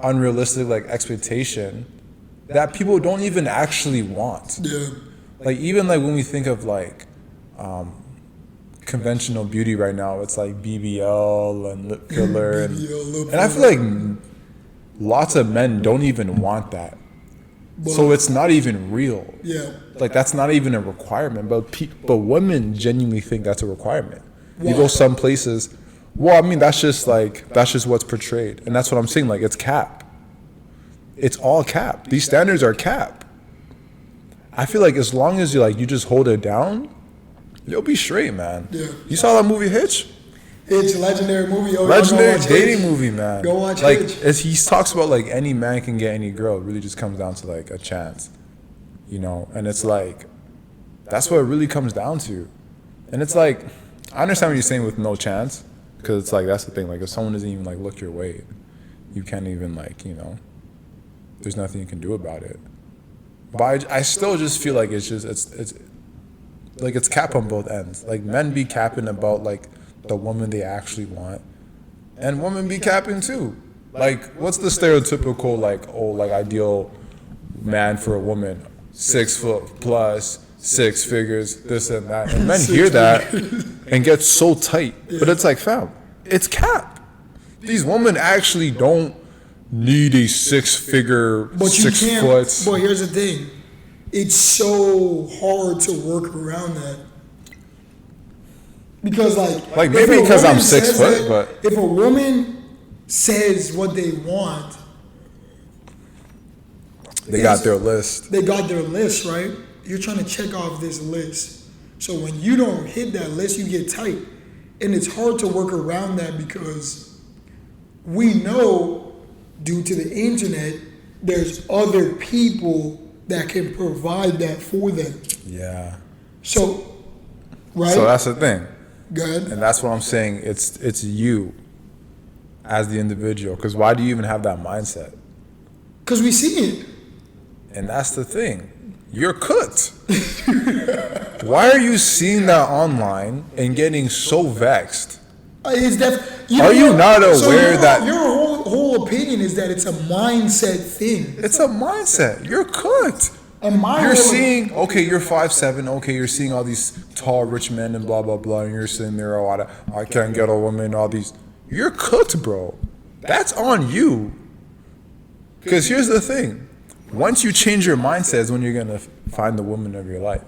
S1: unrealistic, like, expectation that people don't even actually want.
S2: Yeah.
S1: Like, even, like, when we think of, like, conventional beauty right now, it's like BBL and lip filler, and I feel like lots of men don't even want that, so it's not even real.
S2: Yeah.
S1: Like, that's not even a requirement, but women genuinely think that's a requirement. You go some places, well, I mean, that's just what's portrayed, and that's what I'm saying. Like, it's cap. It's all cap. These standards are cap. I feel like as long as you just hold it down, you'll be straight, man.
S2: Yeah.
S1: You saw that movie Hitch?
S2: It's a legendary movie.
S1: Legendary dating movie, man.
S2: Go watch
S1: like,
S2: Hitch.
S1: as he talks about, like, any man can get any girl. It really just comes down to, like, a chance, you know. And it's like, that's what it really comes down to. And it's like, I understand what you're saying with no chance, because it's like, that's the thing. Like, if someone doesn't even, like, look your way, you can't even, like, you know, there's nothing you can do about it. But I still just feel like it's like, it's cap on both ends. Like, men be capping about, like, the woman they actually want, and women be capping too. Like, what's the stereotypical, like, ideal man for a woman? 6 foot plus, 6 figures, this and that. And men hear that and get so tight. But it's like, fam, it's cap. These women actually don't need a 6-figure,
S2: But you
S1: 6
S2: can't.
S1: foot.
S2: But here's the thing. It's so hard to work around that. Because,
S1: Like, maybe because I'm 6 foot, but
S2: if a woman says what they want,
S1: they got their list.
S2: They got their list, right? You're trying to check off this list. So when you don't hit that list, you get tight. And it's hard to work around that because we know, due to the internet, there's other people that can provide that for them.
S1: Yeah.
S2: So, right?
S1: So that's the thing.
S2: Good.
S1: And that's what I'm saying. It's you as the individual. Because why do you even have that mindset?
S2: Because we see it.
S1: And that's the thing. You're cooked. Why are you seeing that online and getting so vexed?
S2: It's
S1: Are you not aware that
S2: your whole opinion is that it's a mindset thing?
S1: it's a mindset? You're cooked.
S2: And my
S1: You're
S2: whole-
S1: seeing, okay, you're 5'7", okay, you're seeing all these tall, rich men and blah, blah, blah, and you're sitting there, oh, I can't get a woman, all these. You're cooked, bro. That's on you. Because here's the thing. Once you change your mindset is when you're going to find the woman of your life.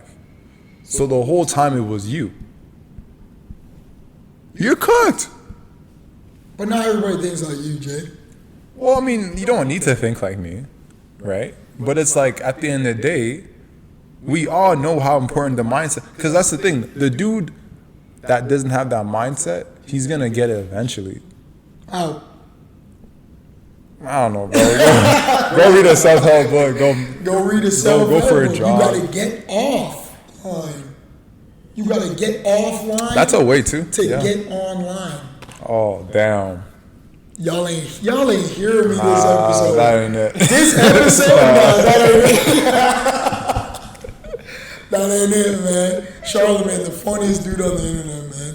S1: So the whole time it was you. You're cooked.
S2: But not everybody thinks like you, Jay.
S1: Well, I mean, you don't need to think like me, right? But it's like, at the end of the day, we all know how important the mindset, because that's the thing. The dude that doesn't have that mindset, he's going to get it eventually.
S2: Out.
S1: I don't know, bro. Go read a self-help book.
S2: Go read a self-help
S1: go for a
S2: book.
S1: job.
S2: You got to get offline. You got to get offline.
S1: That's a way to
S2: get online.
S1: Oh, damn.
S2: Y'all ain't hearing me this episode.
S1: That ain't it.
S2: This episode, that ain't it. That ain't it, man. Charlamagne, the funniest dude on the internet, man.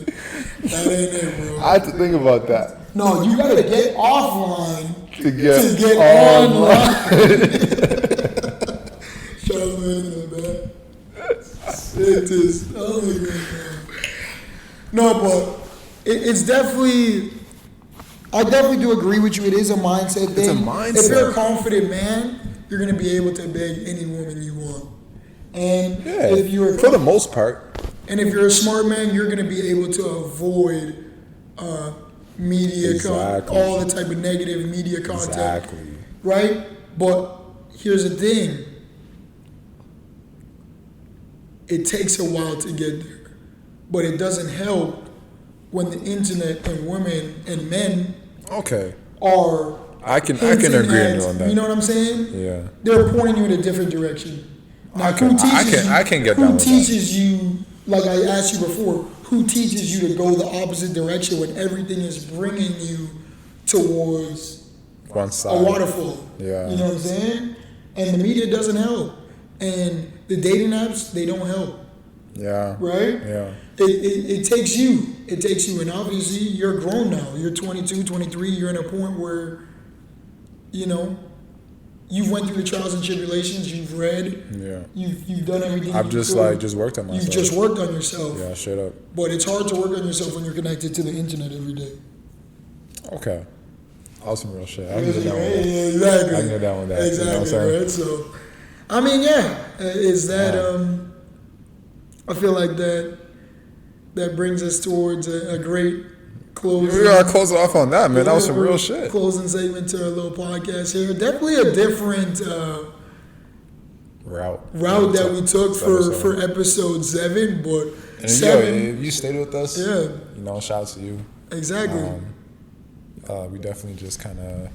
S2: That ain't it, bro.
S1: I had to think about that.
S2: No, you gotta get offline
S1: To get
S2: online. Charlamagne, man. It is. Oh my God. No, but it's definitely. I definitely do agree with you. It is a mindset thing.
S1: It's a mindset.
S2: If you're a confident man, you're gonna be able to beg any woman you want. And if you're
S1: for the most part.
S2: And if you're a smart man, you're gonna be able to avoid media, all the type of negative media content.
S1: Exactly.
S2: Right? But here's the thing. It takes a while to get there. But it doesn't help when the internet and women and men are
S1: I can agree on that.
S2: You know what I'm saying?
S1: Yeah.
S2: They're pointing you in a different direction. Now,
S1: I can get down
S2: who
S1: with
S2: teaches you, like I asked you before, who teaches you to go the opposite direction when everything is bringing you towards
S1: one side.
S2: a waterfall?
S1: Yeah.
S2: You know what I'm saying? And the media doesn't help. And the dating apps, they don't help.
S1: Yeah.
S2: Right?
S1: Yeah.
S2: It takes you. It takes you. And obviously, you're grown now. You're 22, 23. You're in a point where, you know, you've went through the trials and tribulations. You've read. Yeah. You've done everything.
S1: I've just worked on myself.
S2: You've just worked on yourself.
S1: Yeah, straight up.
S2: But it's hard to work on yourself when you're connected to the internet every day.
S1: Okay. Awesome, real shit.
S2: I can get down with that. Exactly.
S1: I can get down with that.
S2: Exactly.
S1: You know what I'm saying?
S2: Right? So, I mean, yeah. Is that I feel like that brings us towards a great closing.
S1: We gotta close it off on that, man. That was some real shit.
S2: Closing segment to our little podcast here. Definitely a different route that we took for episode 7, but
S1: and
S2: 7.
S1: If you stayed with us, you know, shout out to you.
S2: Exactly.
S1: We definitely just kind of,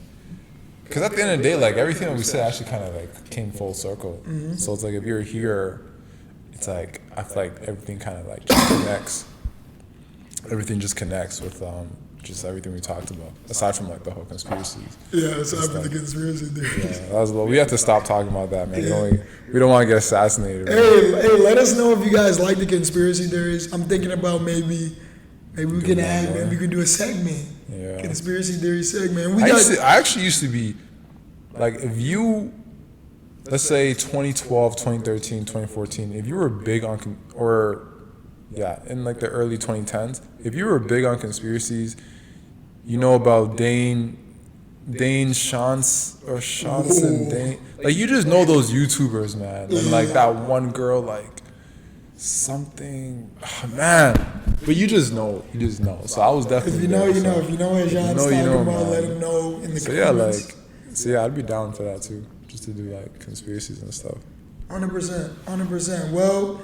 S1: because at the end of the day, like everything that we said actually kind of like came full circle. Mm-hmm. So it's like if you're here, it's like I feel like everything kind of like just connects. Everything just connects with just everything we talked about, aside from like the whole conspiracies.
S2: Yeah, aside from the conspiracy theories.
S1: Yeah, that was we have to stop talking about that, man. Yeah. We don't want to get assassinated.
S2: Hey, let us know if you guys like the conspiracy theories. I'm thinking about maybe we can add, maybe we could do a segment. Yeah. Conspiracy theory segment.
S1: I actually used to be like, if you, let's say 2012, 2013, 2014, if you were big on in like the early 2010s, if you were big on conspiracies, you know about Dane Shanson, Dane, like you just know those YouTubers, man, and like that one girl, like something, man. But you just know. So I was definitely.
S2: If you know, you know. If you know what Jean's talking about, let him know in the comments.
S1: I'd be down for that too, just to do like conspiracies and stuff.
S2: 100%. Well,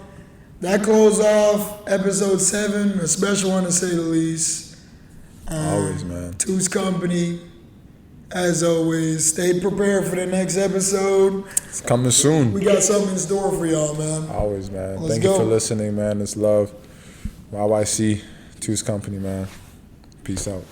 S2: that closed off episode 7, a special one to say the least.
S1: Always, man.
S2: Two's Company. As always, stay prepared for the next episode.
S1: It's coming soon.
S2: We got something in store for y'all, man.
S1: Always, man. Thank you for listening, man. It's love. YYC, Two's Company, man. Peace out.